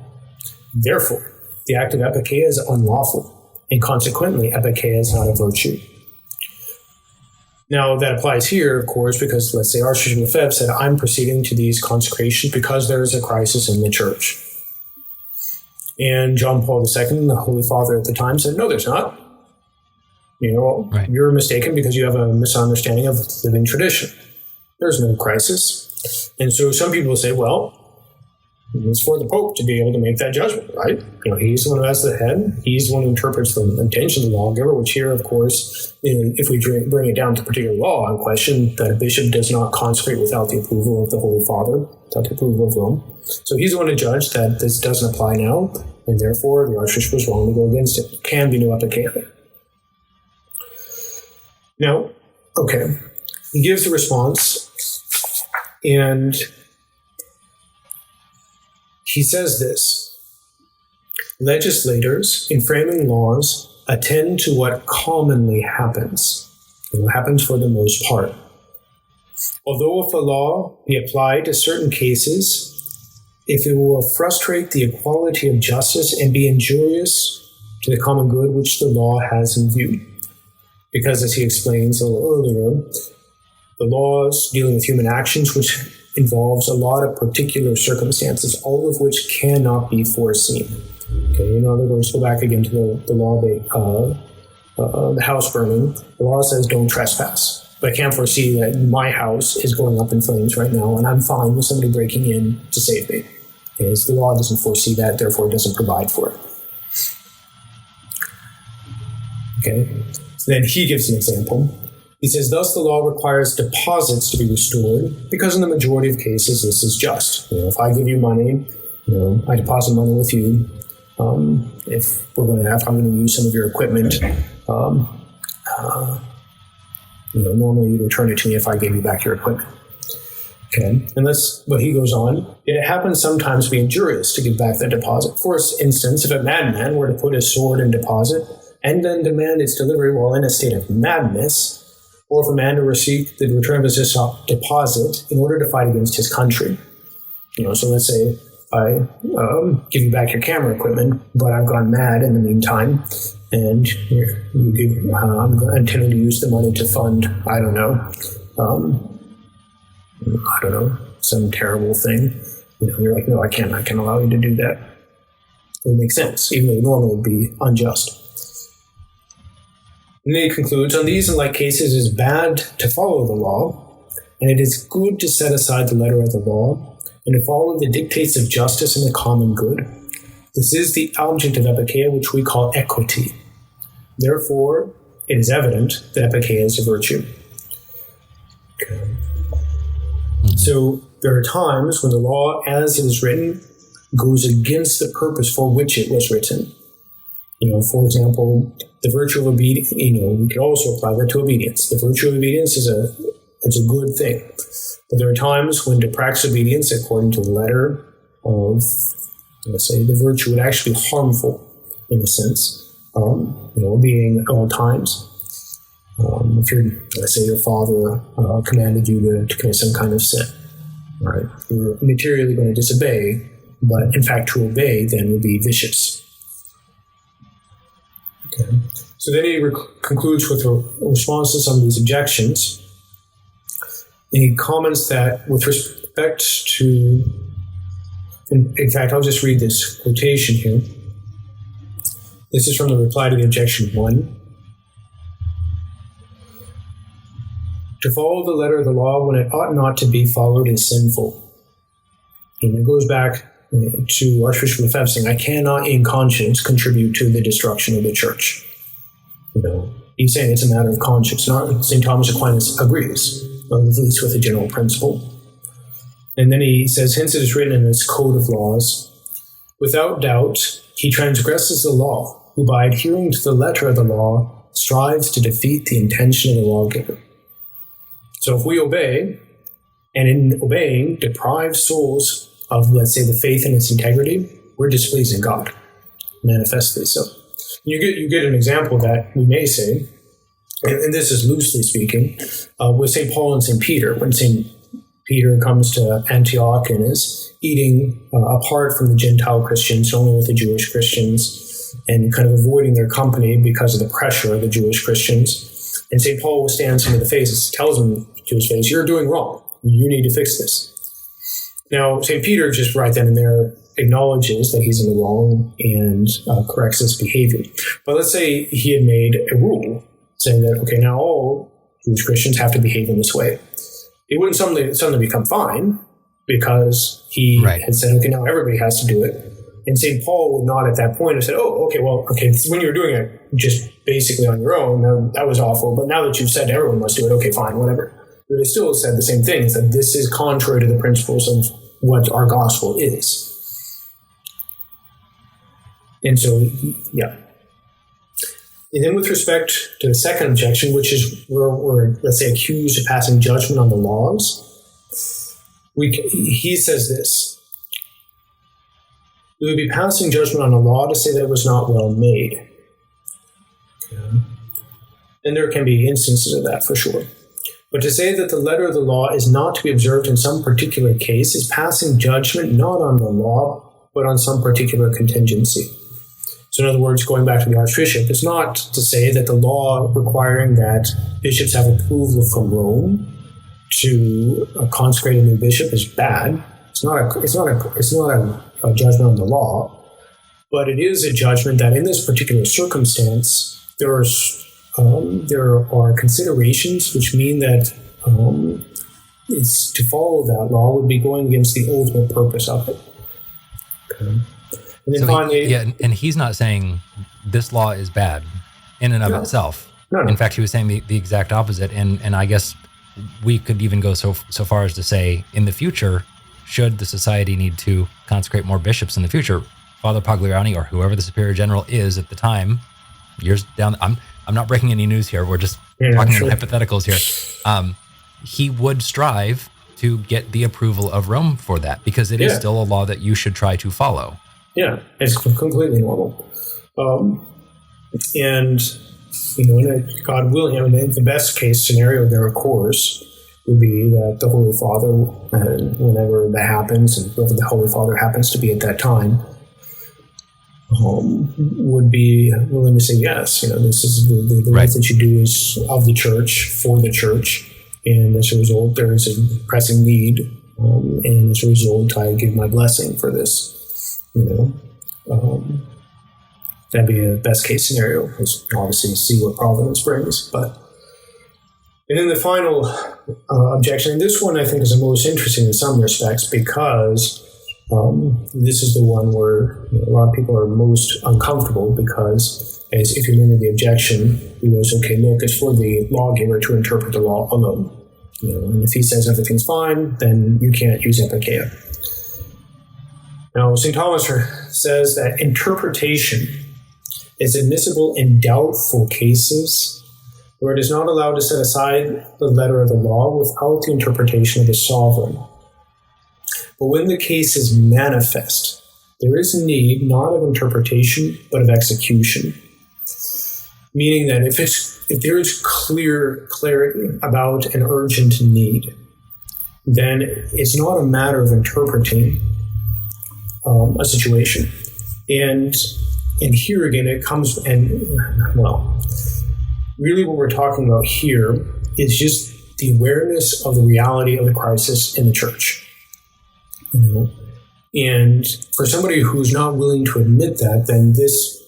Therefore, the act of epikeia is unlawful, and consequently epikeia is not a virtue. Now, that applies here, of course, because, let's say, Archbishop Lefebvre said, I'm proceeding to these consecrations because there is a crisis in the church. And John Paul II, the Holy Father at the time, said, no, there's not. Right. You're mistaken because you have a misunderstanding of living tradition. There's no crisis. And so some people will say, well, it's for the Pope to be able to make that judgment, right? He's the one who has the head. He's the one who interprets the intention of the lawgiver, which here, of course, if we bring it down to a particular law in question, that a bishop does not consecrate without the approval of the Holy Father, without the approval of Rome. So he's the one to judge that this doesn't apply now, and therefore the Archbishop was wrong to go against it. There can be no epikeia. Now, he gives a response, and he says this: legislators, in framing laws, attend to what commonly happens. It happens for the most part. Although if a law be applied to certain cases, if it will frustrate the equality of justice and be injurious to the common good which the law has in view. Because, as he explains a little earlier, the laws dealing with human actions, which involves a lot of particular circumstances, all of which cannot be foreseen. In other words, go back again to the law, the house burning. The law says don't trespass, but I can't foresee that my house is going up in flames right now, and I'm fine with somebody breaking in to save me. So the law doesn't foresee that, therefore it doesn't provide for it. So then he gives an example. He says, thus the law requires deposits to be restored, because in the majority of cases this is just. If I give you money, I deposit money with you. If I'm going to use some of your equipment, normally you'd return it to me if I gave you back your equipment. But he goes on, it happens sometimes to be injurious to give back that deposit. For instance, if a madman were to put his sword in deposit and then demand its delivery while in a state of madness, or if a man to receive the return of his deposit in order to fight against his country. So let's say I give you back your camera equipment, but I've gone mad in the meantime, and I'm intending to use the money to fund, some terrible thing. You're like, no, I can't allow you to do that. It would make sense, even though normally it would be unjust. And then he concludes, on these and like cases, it is bad to follow the law, and it is good to set aside the letter of the law, and to follow the dictates of justice and the common good. This is the object of epikeia, which we call equity. Therefore, it is evident that epikeia is a virtue. So there are times when the law, as it is written, goes against the purpose for which it was written. For example, the virtue of obedience, we could also apply that to obedience. The virtue of obedience is a good thing. But there are times when to practice obedience according to the letter of, let's say, the virtue would actually be harmful in a sense, being at all times. If let's say your father commanded you to commit some kind of sin, right? You're materially going to disobey, but in fact to obey then would be vicious. Okay. So then he concludes with a response to some of these objections. And he comments that with respect to, in fact, I'll just read this quotation here. This is from the reply to the objection 1. To follow the letter of the law when it ought not to be followed is sinful. And it goes back to Archbishop Lefebvre saying, I cannot in conscience contribute to the destruction of the church. He's saying it's a matter of conscience. Not St. Thomas Aquinas agrees, at least with the general principle. And then he says, hence it is written in this code of laws, without doubt, he transgresses the law, who by adhering to the letter of the law strives to defeat the intention of the lawgiver. So if we obey, and in obeying deprive souls of, let's say, the faith and its integrity, we're displeasing God, manifestly so. You get an example of that, we may say, and this is loosely speaking, with St. Paul and St. Peter. When St. Peter comes to Antioch and is eating apart from the Gentile Christians, only with the Jewish Christians, and kind of avoiding their company because of the pressure of the Jewish Christians. And St. Paul stands him in the face and tells him to his face, you're doing wrong. You need to fix this. Now, St. Peter just right then and there acknowledges that he's in the wrong and corrects his behavior. But let's say he had made a rule saying that, okay, now all Jewish Christians have to behave in this way. It wouldn't suddenly become fine because he had said, okay, now everybody has to do it. And St. Paul would not at that point have said, when you were doing it just basically on your own, that was awful. But now that you've said everyone must do it, okay, fine, whatever. But they still said the same thing, that this is contrary to the principles of what our gospel is. And so, yeah. And then with respect to the second objection, which is where we're, let's say, accused of passing judgment on the laws, he says this. We would be passing judgment on a law to say that it was not well made. Okay. And there can be instances of that for sure. But to say that the letter of the law is not to be observed in some particular case is passing judgment not on the law, but on some particular contingency. So in other words, going back to the Archbishop, it's not to say that the law requiring that bishops have approval from Rome to consecrate a new bishop is bad. It's not a judgment on the law, but it is a judgment that in this particular circumstance, there are considerations which mean that it's to follow that law would be going against the ultimate purpose of it. Okay. And then finally, and he's not saying this law is bad in and of itself. No. In fact, he was saying the exact opposite. And I guess we could even go so far as to say, in the future, should the society need to consecrate more bishops in the future, Father Pagliarani or whoever the superior general is at the time, years down, I'm not breaking any news here. We're just talking in hypotheticals here. He would strive to get the approval of Rome for that because it is still a law that you should try to follow. Yeah, it's completely normal. And, God willing, the best case scenario there, of course, would be that the Holy Father, whenever that happens, and whoever the Holy Father happens to be at that time, would be willing to say, yes, this is the right that you do is of the church, for the church, and as a result, there is a pressing need, and as a result, I give my blessing for this. That'd be a best case scenario, because obviously see what providence brings. And then the final objection, and this one I think is the most interesting in some respects, because this is the one where a lot of people are most uncomfortable, because as if you remember the objection, he was, okay, look, it's for the lawgiver to interpret the law alone. And if he says everything's fine, then you can't use epikeia. Now, St. Thomas says that interpretation is admissible in doubtful cases where it is not allowed to set aside the letter of the law without the interpretation of the sovereign. But when the case is manifest, there is need not of interpretation, but of execution. Meaning that if there is clarity about an urgent need, then it's not a matter of interpreting a situation. And here again, it comes, really what we're talking about here is just the awareness of the reality of the crisis in the church. And for somebody who's not willing to admit that, then this,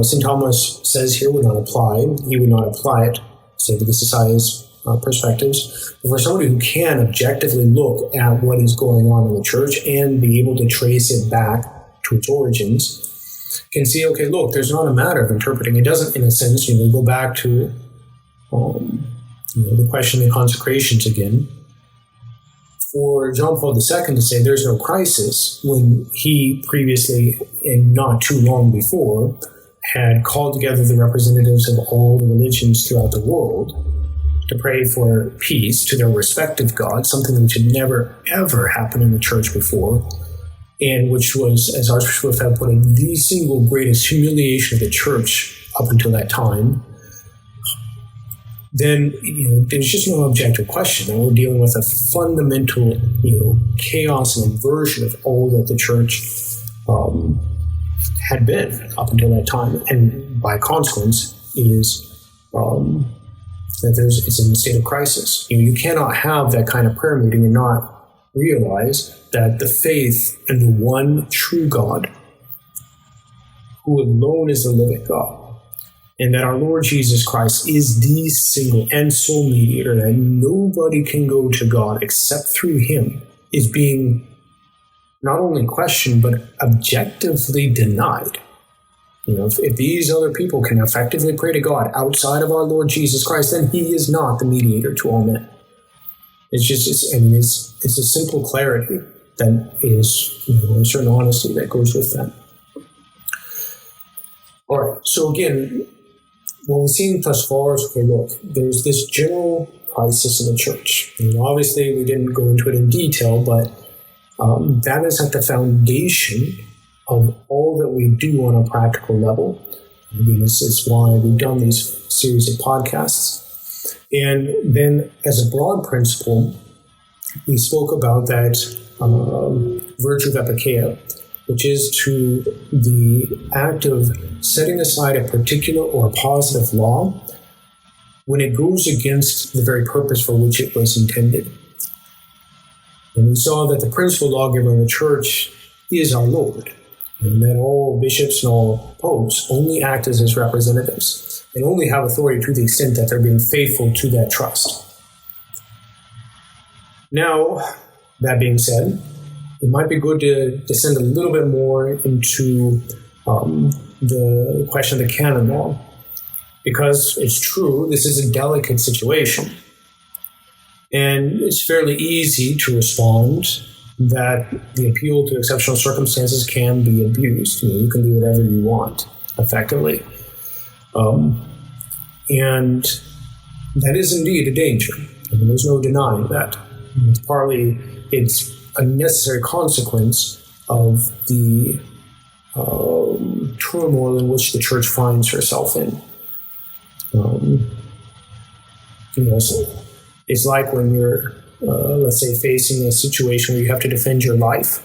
St. Thomas says here, would not apply. He would not apply it, say, to the society's perspectives. But for somebody who can objectively look at what is going on in the church and be able to trace it back to its origins, can see, okay, look, there's not a matter of interpreting. It doesn't, in a sense, go back to the question of consecrations again. For John Paul II to say there's no crisis when he previously, and not too long before, had called together the representatives of all the religions throughout the world to pray for peace to their respective gods, something which had never, ever happened in the church before, and which was, as Archbishop had put it, the single greatest humiliation of the church up until that time, then there's just no objective question that we're dealing with a fundamental chaos and inversion of all that the church had been up until that time, and by consequence is that it's in a state of crisis. You cannot have that kind of prayer meeting and not realize that the faith in the one true God, who alone is the living God, and that our Lord Jesus Christ is the single and sole mediator, that nobody can go to God except through him, is being not only questioned, but objectively denied. If these other people can effectively pray to God outside of our Lord Jesus Christ, then he is not the mediator to all men. It's a simple clarity that is, a certain honesty that goes with that. All right, so again, what we've seen thus far is, okay, look, there's this general crisis in the church. Obviously, we didn't go into it in detail, but that is at the foundation of all that we do on a practical level. This is why we've done these series of podcasts. And then, as a broad principle, we spoke about that virtue of epikeia, which is to the act of setting aside a particular or a positive law when it goes against the very purpose for which it was intended. And we saw that the principal lawgiver in the church is our Lord, and that all bishops and all popes only act as his representatives and only have authority to the extent that they're being faithful to that trust. Now, that being said, it might be good to descend a little bit more into the question of the Canon Law, because it's true, this is a delicate situation. And it's fairly easy to respond that the appeal to exceptional circumstances can be abused. You can do whatever you want, effectively. And that is indeed a danger. There's no denying that. It's a necessary consequence of the turmoil in which the church finds herself in. It's like when you're, let's say, facing a situation where you have to defend your life.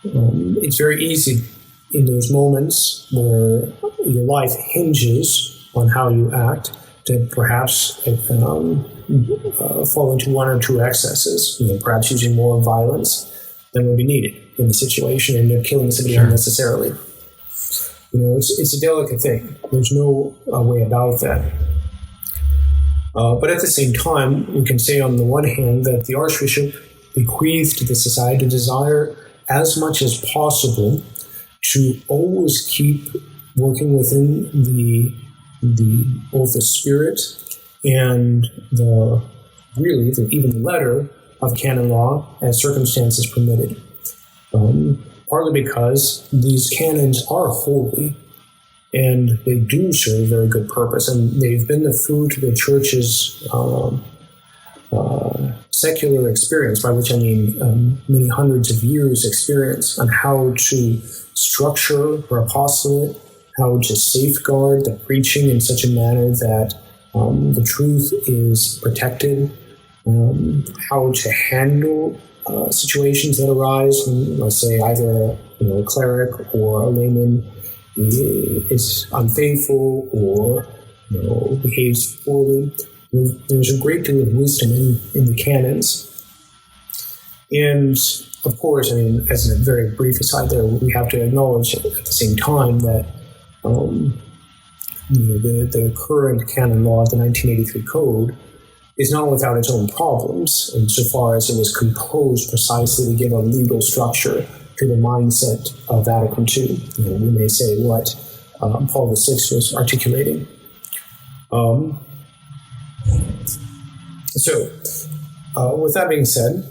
It's very easy in those moments where your life hinges on how you act to perhaps fall into one or two excesses, perhaps using more violence than would be needed in the situation and killing somebody unnecessarily. It's a delicate thing. There's no way about that. But at the same time, we can say on the one hand that the Archbishop bequeathed to the society a desire as much as possible to always keep working within both the spirit and even the letter of canon law as circumstances permitted. partly because these canons are holy and they do serve a very good purpose, and they've been the fruit of the church's secular experience, by which I mean many hundreds of years' experience on how to structure her apostolate, how to safeguard the preaching in such a manner that the truth is protected, how to handle situations that arise when, let's say, either a cleric or a layman is unfaithful or behaves poorly. There's a great deal of wisdom in the canons. And of course, I mean, as a very brief aside there, we have to acknowledge at the same time that the current canon law of the 1983 Code is not without its own problems, insofar as it was composed precisely to give a legal structure to the mindset of Vatican II. We may say what Paul VI was articulating. So, with that being said,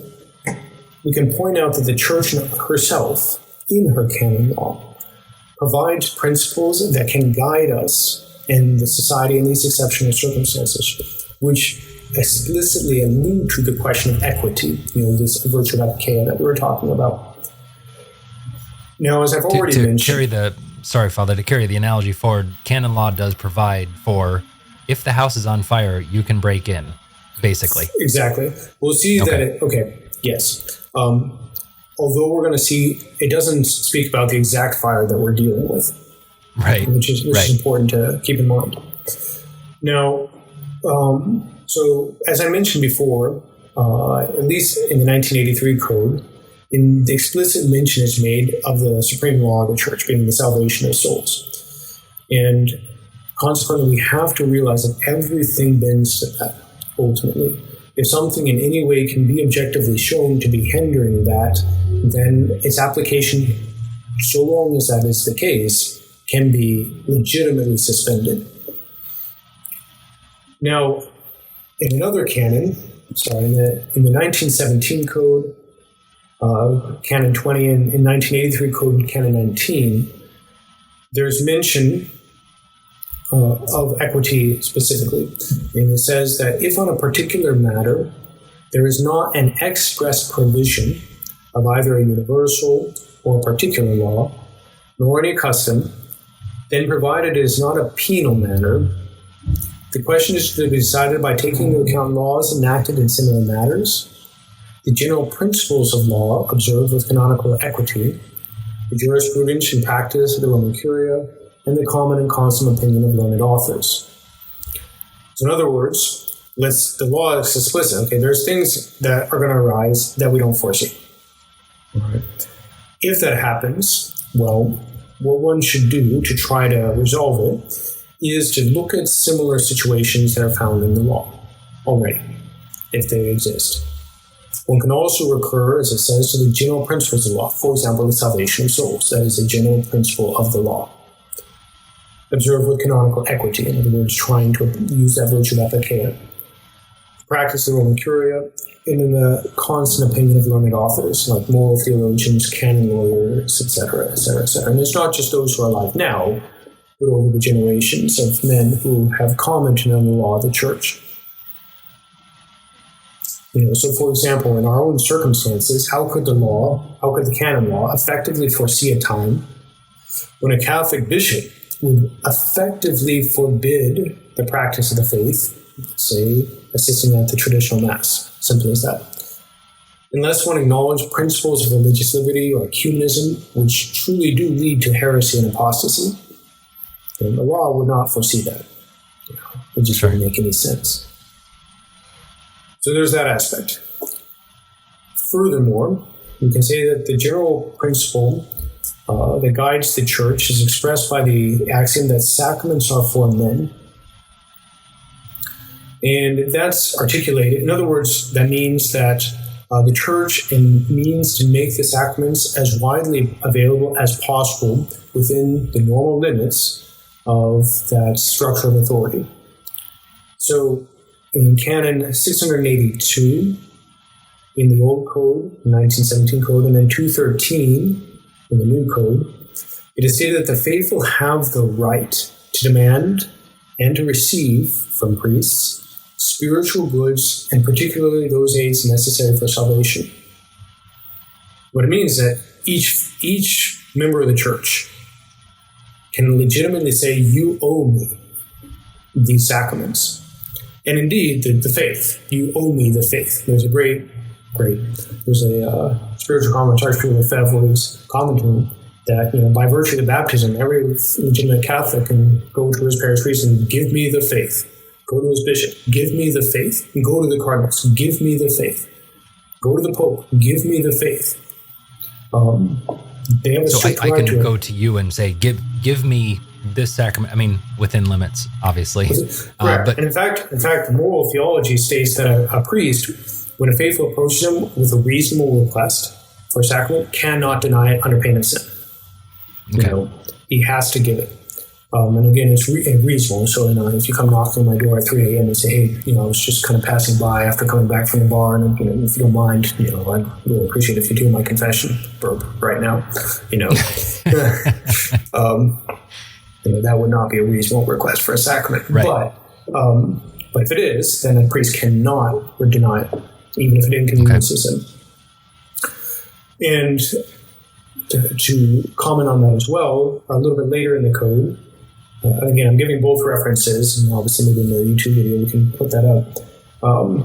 we can point out that the Church herself, in her canon law, provides principles that can guide us in the society in these exceptional circumstances, which explicitly allude to the question of equity, this virtue epikeia that we were talking about. Now, as I've already mentioned... To carry the analogy forward, canon law does provide for, if the house is on fire, you can break in, basically. Exactly. We'll see yes. Although we're going to see, it doesn't speak about the exact fire that we're dealing with. Right. Which is important to keep in mind. Now, so as I mentioned before, at least in the 1983 Code, the explicit mention is made of the supreme law of the Church, being the salvation of souls. And consequently, we have to realize that everything bends to that, ultimately. If something in any way can be objectively shown to be hindering that, then its application, so long as that is the case, can be legitimately suspended. Now, in another canon, in the 1917 Code, Canon 20, and in 1983 Code, Canon 19, there's mention of equity specifically. And it says that if on a particular matter there is not an express provision of either a universal or a particular law, nor any custom, then provided it is not a penal matter, the question is to be decided by taking into account laws enacted in similar matters, the general principles of law observed with canonical equity, the jurisprudence and practice of the Roman Curia, and the common and constant opinion of learned authors. So in other words, the law is explicit. Okay, there's things that are going to arise that we don't foresee. All right. If that happens, well, what one should do to try to resolve it is to look at similar situations that are found in the law already, if they exist. One can also recur, as it says, to the general principles of the law. For example, the salvation of souls. That is a general principle of the law. Observe with canonical equity, in other words, trying to use that virtue epikeia. Practice the Roman Curia, and in the constant opinion of learned authors, like moral theologians, canon lawyers, etc., etc., etc. And it's not just those who are alive now, but over the generations of men who have commented on the law of the Church. So for example, in our own circumstances, how could the canon law effectively foresee a time when a Catholic bishop would effectively forbid the practice of the faith, say, assisting at the traditional Mass? Simple as that. Unless one acknowledged principles of religious liberty or ecumenism, which truly do lead to heresy and apostasy, then the law would not foresee that. It just wouldn't make any sense. So there's that aspect. Furthermore, we can say that the general principle that guides the Church is expressed by the axiom that sacraments are for men. And that's articulated. In other words, that means that the Church means to make the sacraments as widely available as possible within the normal limits of that structure of authority. So in Canon 682, in the Old Code, 1917 Code, and then 213 in the new code, it is stated that the faithful have the right to demand and to receive from priests spiritual goods, and particularly those aids necessary for salvation. What it means is that each member of the church can legitimately say, you owe me these sacraments. And indeed, the faith. You owe me the faith. There's a there's a spiritual comment, Archbishop Lefebvre's commenting that, by virtue of baptism, every legitimate Catholic can go to his parish priest and give me the faith. Go to his bishop, give me the faith. And go to the cardinals, give me the faith. Go to the Pope, give me the faith. They have a strict I right can go to you and say, give me this sacrament. I mean, within limits, obviously. Correct. And in fact, moral theology states that a priest, when a faithful approaches him with a reasonable request for a sacrament, cannot deny it under pain of sin. Okay. He has to give it. And again, it's reasonable. So, if you come knocking on my door at 3 a.m. and say, hey, I was just kind of passing by after coming back from the bar, and if you don't mind, I'd really appreciate if you do my confession burp right now. That would not be a reasonable request for a sacrament. Right. But if it is, then a priest cannot deny it, even if it inconveniences him. And to comment on that as well, a little bit later in the code, again, I'm giving both references, and obviously maybe in the YouTube video we can put that up.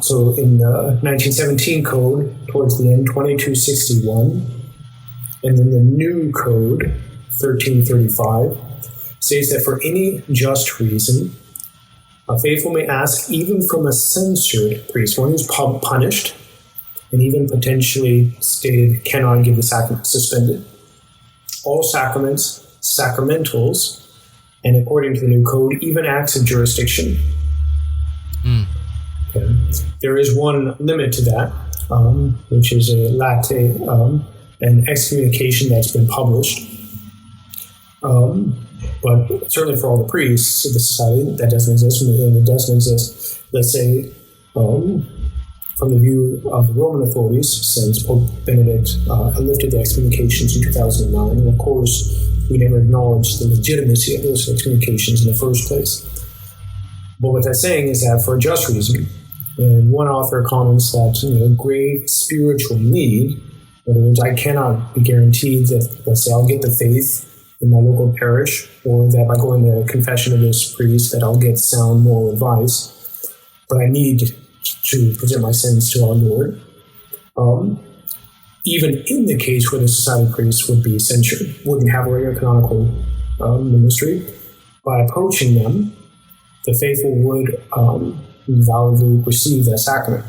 So in the 1917 code, towards the end, 2261, and then the new code, 1335, states that for any just reason, a faithful may ask even from a censured priest, one who's punished, and even potentially stated cannot give the sacrament, suspended. All sacraments, sacramentals, and according to the new code, even acts of jurisdiction. Okay. There is one limit to that, which is a late, an excommunication that's been published. But certainly for all the priests of the society, that doesn't exist, and it doesn't exist, let's say, from the view of the Roman authorities, since Pope Benedict lifted the excommunications in 2009, and of course, we never acknowledged the legitimacy of those excommunications in the first place. But what that's saying is that for a just reason, and one author comments that grave spiritual need, in other words, I cannot be guaranteed that, let's say, I'll get the faith in my local parish, or that by going to confession of this priest that I'll get sound moral advice, but I need to present my sins to our Lord. Even in the case where the society priest would be censured, wouldn't have a regular canonical ministry, by approaching them, the faithful would validly receive that sacrament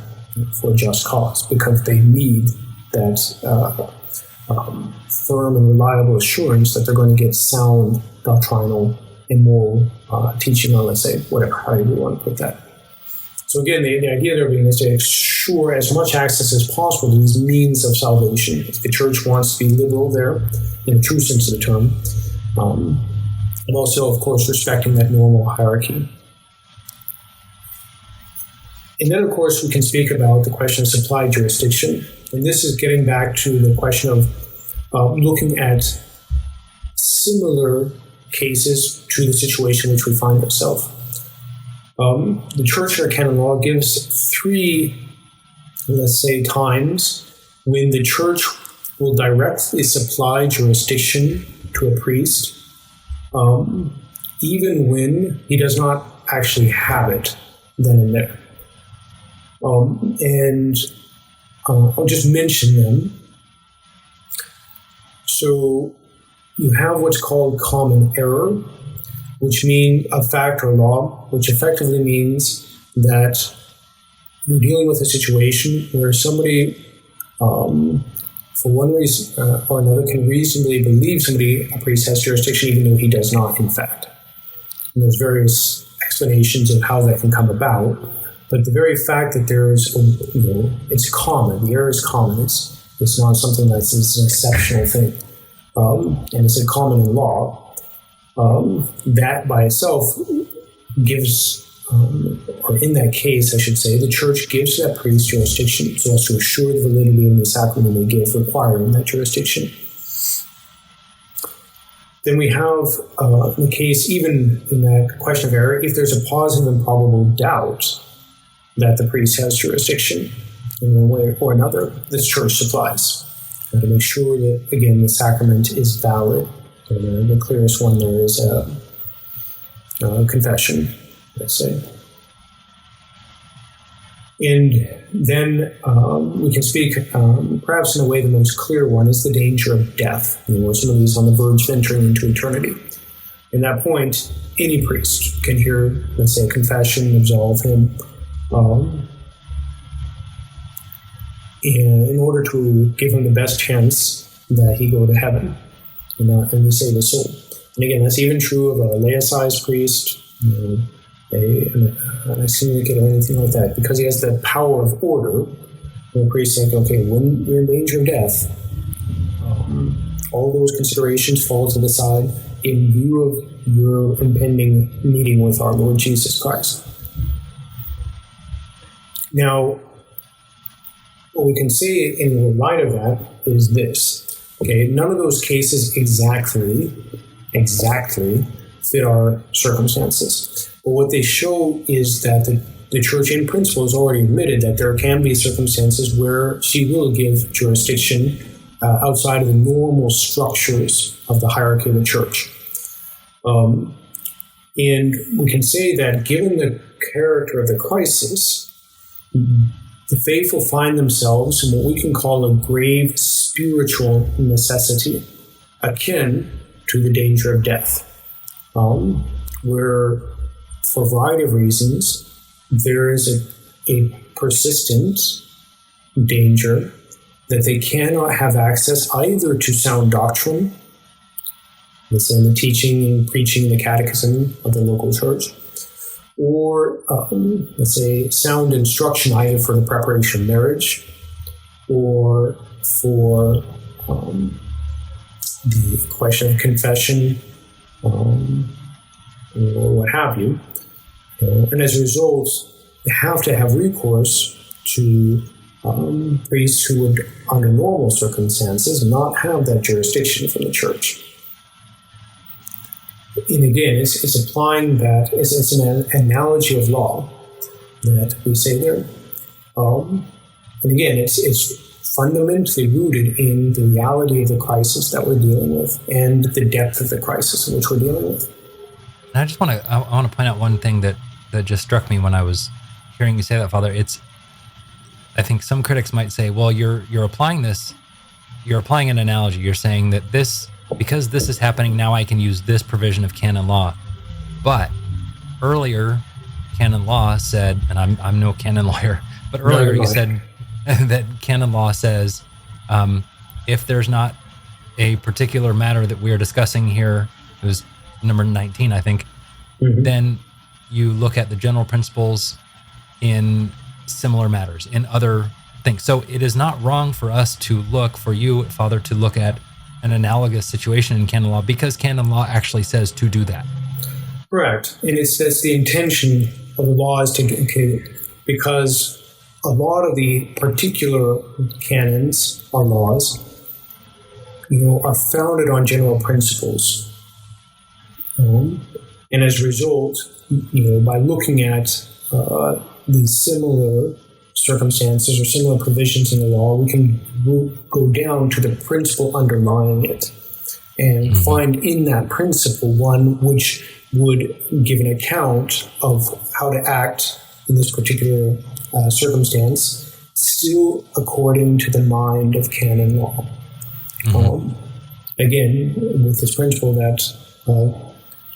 for a just cause, because they need that firm and reliable assurance that they're going to get sound doctrinal and moral teaching on, let's say, whatever, how you want to put that. So again, the idea there being is to ensure as much access as possible to these means of salvation. If the church wants to be liberal there, in the true sense of the term, and also, of course, respecting that normal hierarchy. And then, of course, we can speak about the question of supply jurisdiction. And this is getting back to the question of looking at similar cases to the situation in which we find ourselves. The Church in our Canon Law gives 3, let's say, times when the Church will directly supply jurisdiction to a priest, even when he does not actually have it then and there. And I'll just mention them. So you have what's called common error, which means a fact or law, which effectively means that you're dealing with a situation where somebody, for one reason or another, can reasonably believe a priest has jurisdiction, even though he does not, in fact. And there's various explanations of how that can come about. But the very fact that there's, it's common, the error is common, it's not something that's an exceptional thing. And it's a common in law. That by itself gives, or in that case, I should say, the Church gives that priest jurisdiction so as to assure the validity of the sacrament they give, requiring that jurisdiction. Then we have the case, even in that question of error, if there's a positive and probable doubt that the priest has jurisdiction in one way or another, the church supplies to make sure that, again, the sacrament is valid. And the clearest one there is confession, let's say. And then we can speak, perhaps in a way the most clear one is the danger of death, where somebody is on the verge of entering into eternity. At that point, any priest can hear, let's say, a confession, absolve him, in order to give him the best chance that he go to heaven and we save his soul. And again, that's even true of a laicized priest, an excommunicate or anything like that, because he has the power of order. The priest think, okay, when you're in danger of death, all those considerations fall to the side in view of your impending meeting with our Lord Jesus Christ. Now, what we can say in light of that is this. Okay, none of those cases exactly fit our circumstances. But what they show is that the church in principle has already admitted that there can be circumstances where she will give jurisdiction outside of the normal structures of the hierarchy of the church. And we can say that given the character of the crisis, the faithful find themselves in what we can call a grave spiritual necessity, akin to the danger of death, where, for a variety of reasons, there is a persistent danger that they cannot have access either to sound doctrine, let's say in the teaching and preaching the catechism of the local church, or, let's say, sound instruction either for the preparation of marriage or for the question of confession, or what have you. And as a result, they have to have recourse to priests who would, under normal circumstances, not have that jurisdiction from the church. And again, it's applying that, it's an analogy of law that we say there. And again, it's fundamentally rooted in the reality of the crisis that we're dealing with and the depth of the crisis in which we're dealing with. And I just want to point out one thing that just struck me when I was hearing you say that, Father. I think some critics might say, well, you're applying an analogy. You're saying that because this is happening now, I can use this provision of canon law. But earlier, canon law said, and I'm no canon lawyer, but earlier you said that canon law says, if there's not a particular matter that we are discussing here, it was number 19, I think, then you look at the general principles in similar matters, in other things. So it is not wrong for us for you, Father, to look at an analogous situation in canon law, because canon law actually says to do that. Correct. And that's the intention of the law, is because a lot of the particular canons or laws, are founded on general principles. And as a result, by looking at these similar circumstances or similar provisions in the law, we can go down to the principle underlying it and find in that principle one which would give an account of how to act in this particular circumstance, still according to the mind of canon law. Again, with this principle that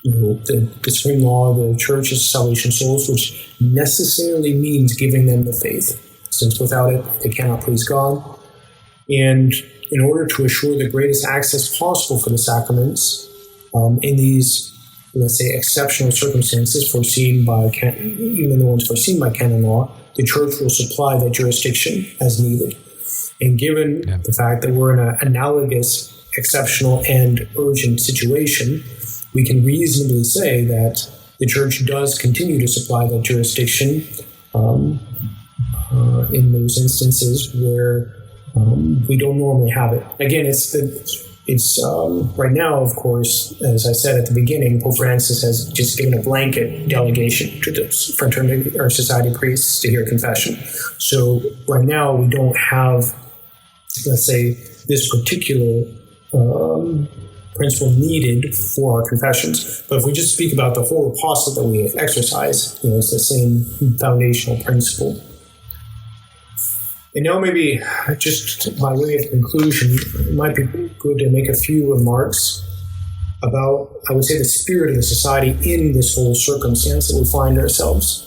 the supreme law of the church is salvation souls, which necessarily means giving them the faith, since without it, they cannot please God. And in order to assure the greatest access possible for the sacraments, in these, let's say, exceptional circumstances foreseen by, even the ones foreseen by canon law, the church will supply that jurisdiction as needed. And given the fact that we're in an analogous, exceptional, and urgent situation, we can reasonably say that the church does continue to supply that jurisdiction in those instances where we don't normally have it. Again, it's It's right now, of course, as I said at the beginning, Pope Francis has just given a blanket delegation to the fraternity or society priests to hear confession. So right now we don't have, let's say, this particular principle needed for our confessions. But if we just speak about the whole apostolate that we exercise, it's the same foundational principle. And now maybe just by way of conclusion, it might be good to make a few remarks about, I would say, the spirit of the society in this whole circumstance that we find ourselves.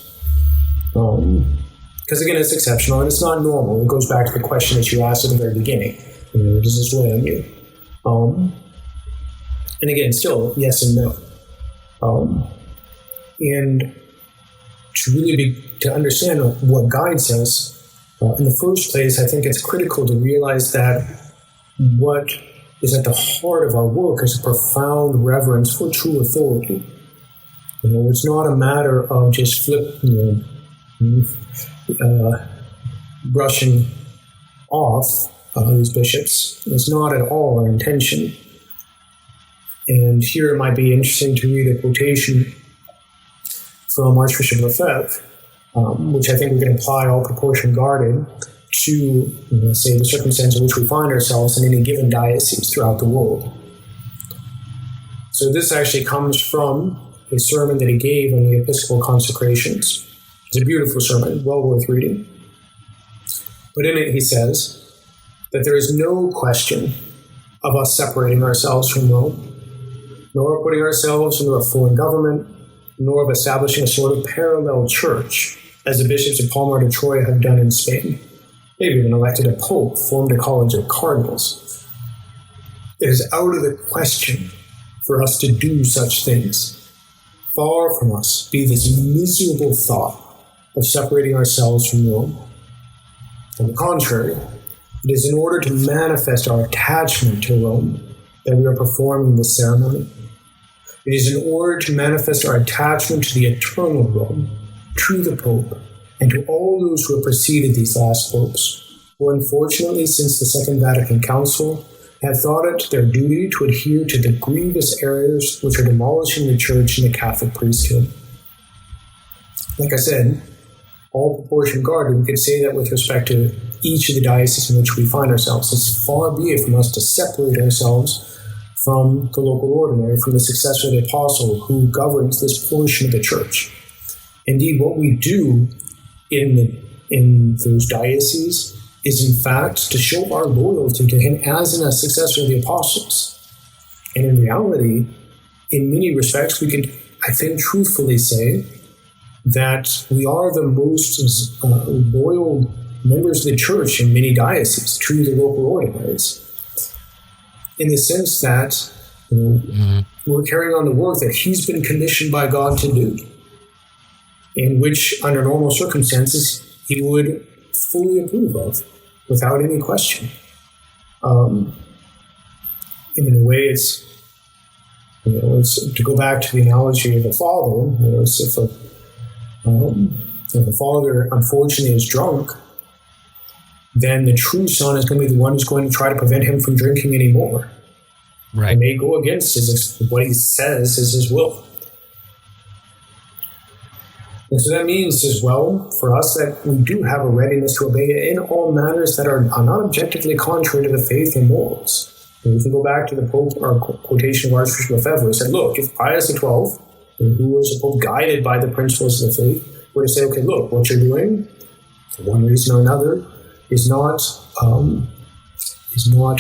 Because again, it's exceptional and it's not normal. It goes back to the question that you asked at the very beginning. Does this weigh on you? And again, still, yes and no. And to really to understand what guides us, in the first place, I think it's critical to realize that what is at the heart of our work is a profound reverence for true authority. It's not a matter of just brushing off these bishops. It's not at all our intention. And here it might be interesting to read a quotation from Archbishop Lefebvre, which I think we can apply all proportion guarded to, say, the circumstance in which we find ourselves in any given diocese throughout the world. So this actually comes from a sermon that he gave on the Episcopal consecrations. It's a beautiful sermon, well worth reading. But in it he says that there is no question of us separating ourselves from Rome, nor putting ourselves into a foreign government, nor of establishing a sort of parallel church, as the bishops of Palma de Troyes have done in Spain. They've even elected a pope, formed a college of cardinals. It is out of the question for us to do such things. Far from us be this miserable thought of separating ourselves from Rome. On the contrary, it is in order to manifest our attachment to Rome that we are performing this ceremony. It is in order to manifest our attachment to the eternal Rome, to the Pope, and to all those who have preceded these last popes, who unfortunately since the Second Vatican Council have thought it their duty to adhere to the grievous errors which are demolishing the Church and the Catholic priesthood. Like I said, all proportion guarded, we could say that with respect to each of the dioceses in which we find ourselves. It's far be it from us to separate ourselves from the local ordinary, from the successor of the apostle who governs this portion of the Church. Indeed, what we do in those dioceses is in fact to show our loyalty to him as a successor of the apostles. And in reality, in many respects, we can, I think, truthfully say that we are the most loyal members of the Church in many dioceses to the local ordinaries, in the sense that we're carrying on the work that he's been commissioned by God to do, in which, under normal circumstances, he would fully approve of, without any question. And in a way, it's to go back to the analogy of a father. If a father unfortunately is drunk, then the true son is going to be the one who's going to try to prevent him from drinking anymore. Right. And may go against what he says is his will. And so that means as well for us that we do have a readiness to obey in all matters that are not objectively contrary to the faith and morals. And we can go back to the Pope, or quotation of Archbishop Lefebvre, who said, look, if Pius XII, who was a Pope guided by the principles of the faith, were to say, okay, look, what you're doing, for one reason or another, is not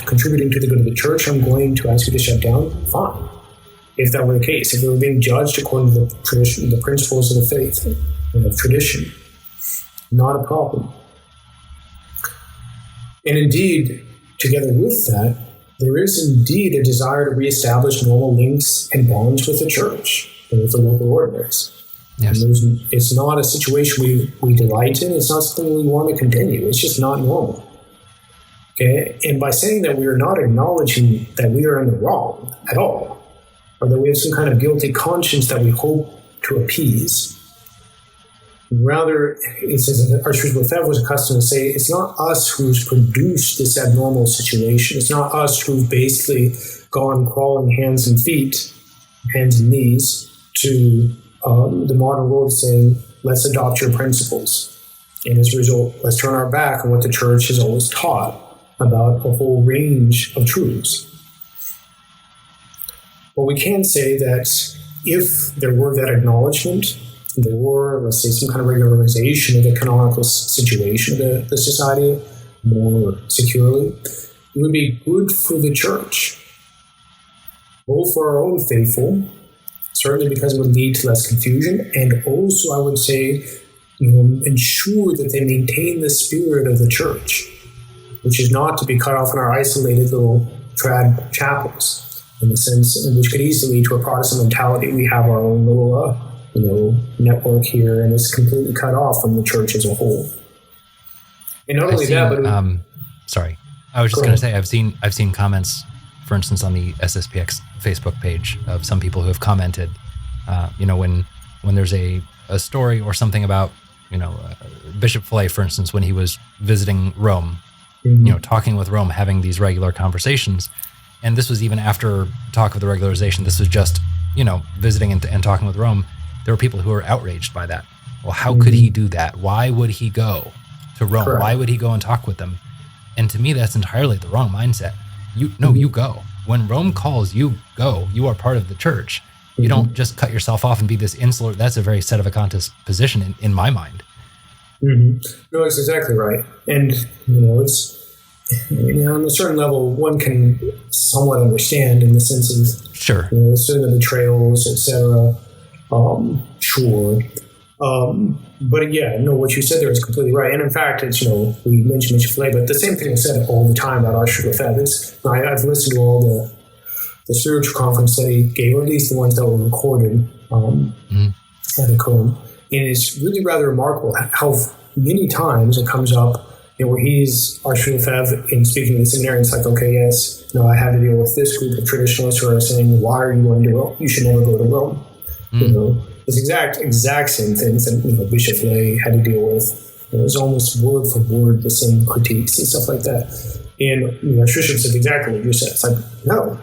contributing to the good of the Church, I'm going to ask you to shut down, fine. If that were the case, if we were being judged according to the tradition, the principles of the faith and of tradition, not a problem. And indeed, together with that, there is indeed a desire to reestablish normal links and bonds with the Church and with the local ordinaries. Yes. It's not a situation we delight in. It's not something we want to continue. It's just not normal. Okay? And by saying that, we are not acknowledging that we are in the wrong at all, or that we have some kind of guilty conscience that we hope to appease. Rather, it says that Archbishop Lefebvre was accustomed to say, it's not us who's produced this abnormal situation. It's not us who've basically gone crawling hands and knees to the modern world saying, let's adopt your principles. And as a result, let's turn our back on what the church has always taught about a whole range of truths. But we can say that if there were that acknowledgement, there were, let's say, some kind of regularization of the canonical situation of the society more securely, it would be good for the church, both for our own faithful, certainly because it would lead to less confusion, and also, I would say, ensure that they maintain the spirit of the church, which is not to be cut off in our isolated little trad chapels, in the sense in which could easily lead to a Protestant mentality. We have our own little network here, and it's completely cut off from the church as a whole. And not only that, but sorry, I was just going to say I've seen comments, for instance, on the SSPX Facebook page of some people who have commented, when there's a story or something about Bishop Flay, for instance, when he was visiting Rome, talking with Rome, having these regular conversations, and this was even after talk of the regularization. This was just visiting and talking with Rome. There were people who were outraged by that. Well, how could he do that? Why would he go to Rome? Correct. Why would he go and talk with them? And to me, that's entirely the wrong mindset. You go. When Rome calls, you go. You are part of the church. You don't just cut yourself off and be this insular. That's a very sedevacantist position in my mind. No, that's exactly right. And, it's, on a certain level, one can somewhat understand in the sense of, sure, certain of the trails, etc. Sure. But yeah, no, what you said there is completely right. And in fact, it's, we mentioned Flay, but the same thing is said all the time about Archbishop Lefebvre. I've listened to all the spiritual conference that he gave, or at least the ones that were recorded at the Cone. And it's really rather remarkable how many times it comes up, where he's Archbishop Lefebvre in speaking to the seminarians, like, okay, yes, I have to deal with this group of traditionalists who are saying, why are you going to Rome? You should never go to Rome. It's exact same things that Bishop Flay had to deal with. It was almost word for word the same critiques and stuff like that. And Archbishop said exactly what you said. It's like, no,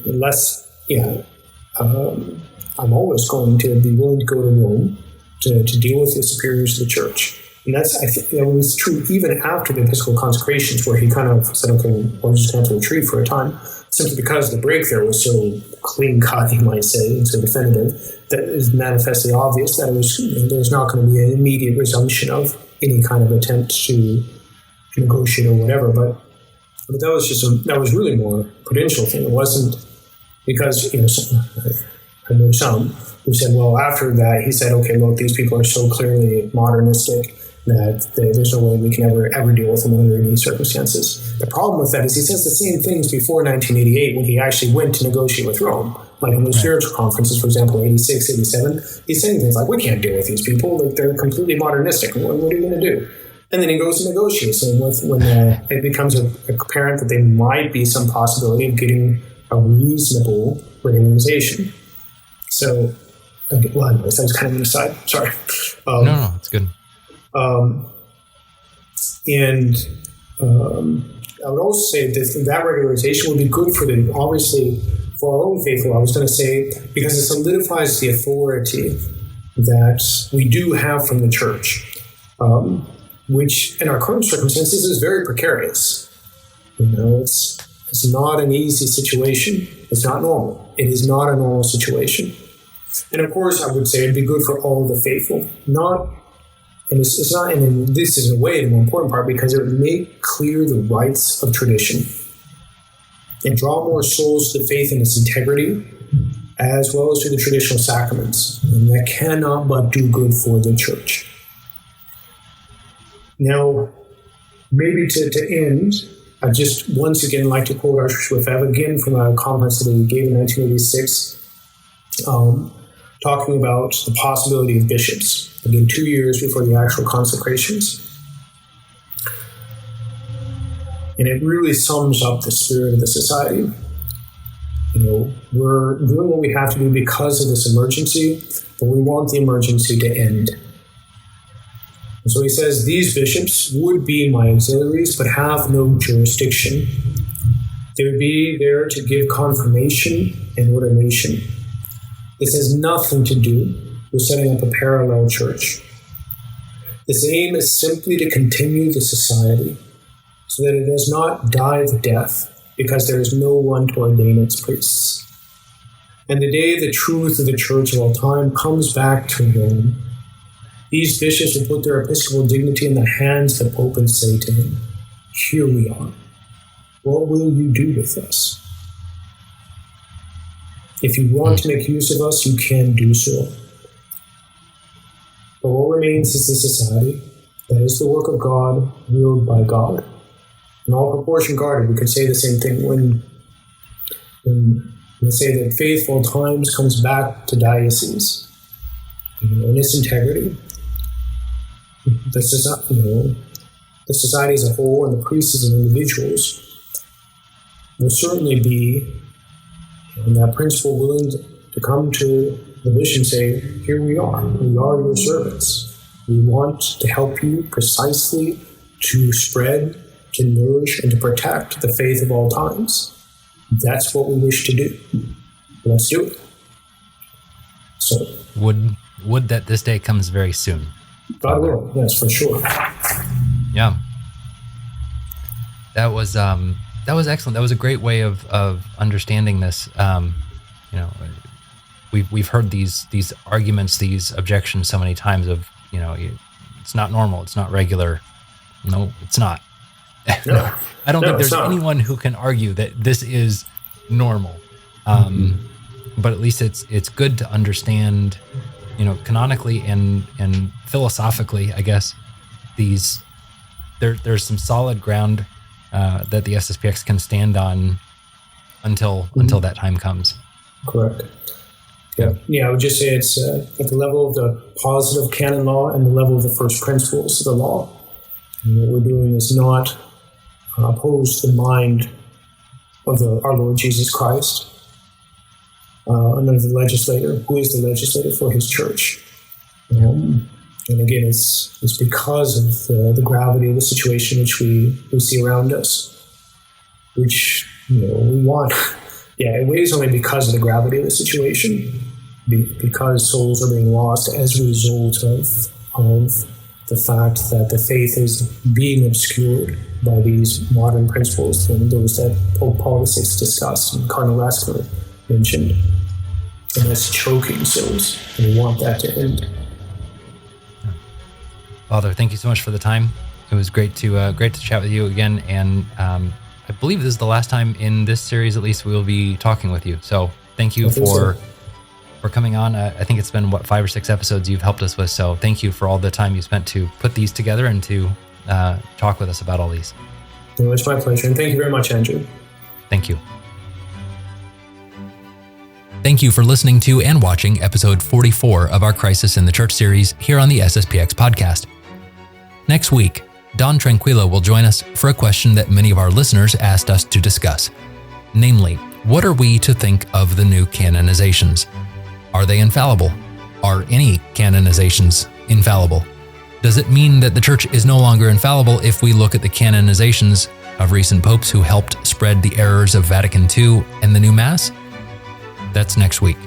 unless I'm always going to be willing to go to Rome to deal with the superiors of the church. And I think that was true even after the Episcopal consecrations, where he kind of said, okay, we're just going to have to retreat for a time, simply because the break there was so clean-cut, you might say, and so definitive, that it is manifestly obvious that there was not going to be an immediate resumption of any kind of attempt to negotiate or whatever. But that was really more prudential thing. It wasn't because, I know some who said, well, after that, he said, okay, look, these people are so clearly modernistic that there's no way we can ever deal with them under any circumstances. The problem with that is he says the same things before 1988 when he actually went to negotiate with Rome. Like in the spiritual conferences, for example, 86, 87, he's saying things like, we can't deal with these people. Like, they're completely modernistic. What are you going to do? And then he goes to negotiate. And when it becomes apparent that there might be some possibility of getting a reasonable regularization. So, well, anyways, that was kind of an aside. Sorry. No, it's good. And I would also say that regularization would be good obviously, for our own faithful, I was going to say, because it solidifies the authority that we do have from the church, which in our current circumstances is very precarious. It's not an easy situation. It's not normal. It is not a normal situation. And of course, I would say it'd be good for all the faithful. And this is in a way the more important part, because it would make clear the rights of tradition and draw more souls to the faith in its integrity, as well as to the traditional sacraments. And that cannot but do good for the church. Now, maybe to end, I just once again like to quote Archbishop Lefebvre again from a conference that he gave in 1986, talking about the possibility of bishops, again 2 years before the actual consecrations. And it really sums up the spirit of the society. We're doing what we have to do because of this emergency, but we want the emergency to end. And so he says, these bishops would be my auxiliaries, but have no jurisdiction. They would be there to give confirmation and ordination. This has nothing to do with setting up a parallel church. This aim is simply to continue the society so that it does not die of death because there is no one to ordain its priests. And the day the truth of the church of all time comes back to Rome, these bishops will put their episcopal dignity in the hands of the Pope and say to him, here we are. What will you do with us? If you want to make use of us, you can do so. But what remains is the society. That is the work of God, willed by God. In all proportion guarded, we could say the same thing when we say that faithful times comes back to dioceses, in its integrity. The society as a whole and the priests as individuals will certainly be, in that principle, willing to come to the bishop and say, here we are your servants. We want to help you precisely to spread, to nourish, and to protect the faith of all times. That's what we wish to do. Let's do it. So, would that this day comes very soon. God will, yes, for sure. Yeah. That was excellent. That was a great way of understanding this. We've heard these arguments, these objections so many times of, it's not normal, it's not regular. No, it's not. No. I don't think there's anyone who can argue that this is normal. But at least it's good to understand, canonically and philosophically, I guess, there's some solid ground that the SSPX can stand on until that time comes. Correct. Yeah, I would just say it's at the level of the positive canon law and the level of the first principles of the law. And what we're doing is not oppose the mind of our Lord Jesus Christ, and of the legislator, who is the legislator for his church. And again, it's because of the gravity of the situation which we see around us, which we want. Yeah, it weighs only because of the gravity of the situation, because souls are being lost as a result of the fact that the faith is being obscured by these modern principles and those that Pope Paul VI discussed and Cardinal Lasker mentioned. And that's choking souls, and we want that to end. Father, thank you so much for the time. It was great to chat with you again, and I believe this is the last time in this series, at least, we will be talking with you. So thank you for coming on. I think it's been 5 or 6 episodes you've helped us with. So thank you for all the time you spent to put these together and to talk with us about all these. No, it's my pleasure, and thank you very much, Andrew. Thank you. Thank you for listening to and watching episode 44 of our Crisis in the Church series here on the SSPX podcast. Next week, Don Tranquillo will join us for a question that many of our listeners asked us to discuss. Namely, what are we to think of the new canonizations? Are they infallible? Are any canonizations infallible? Does it mean that the Church is no longer infallible if we look at the canonizations of recent popes who helped spread the errors of Vatican II and the new Mass? That's next week.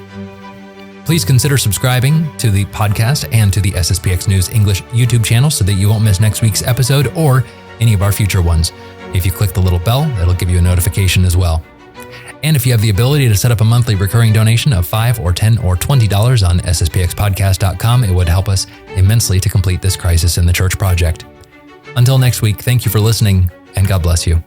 Please consider subscribing to the podcast and to the SSPX News English YouTube channel so that you won't miss next week's episode or any of our future ones. If you click the little bell, that'll give you a notification as well. And if you have the ability to set up a monthly recurring donation of $5 or $10 or $20 on sspxpodcast.com, it would help us immensely to complete this Crisis in the Church project. Until next week, thank you for listening, and God bless you.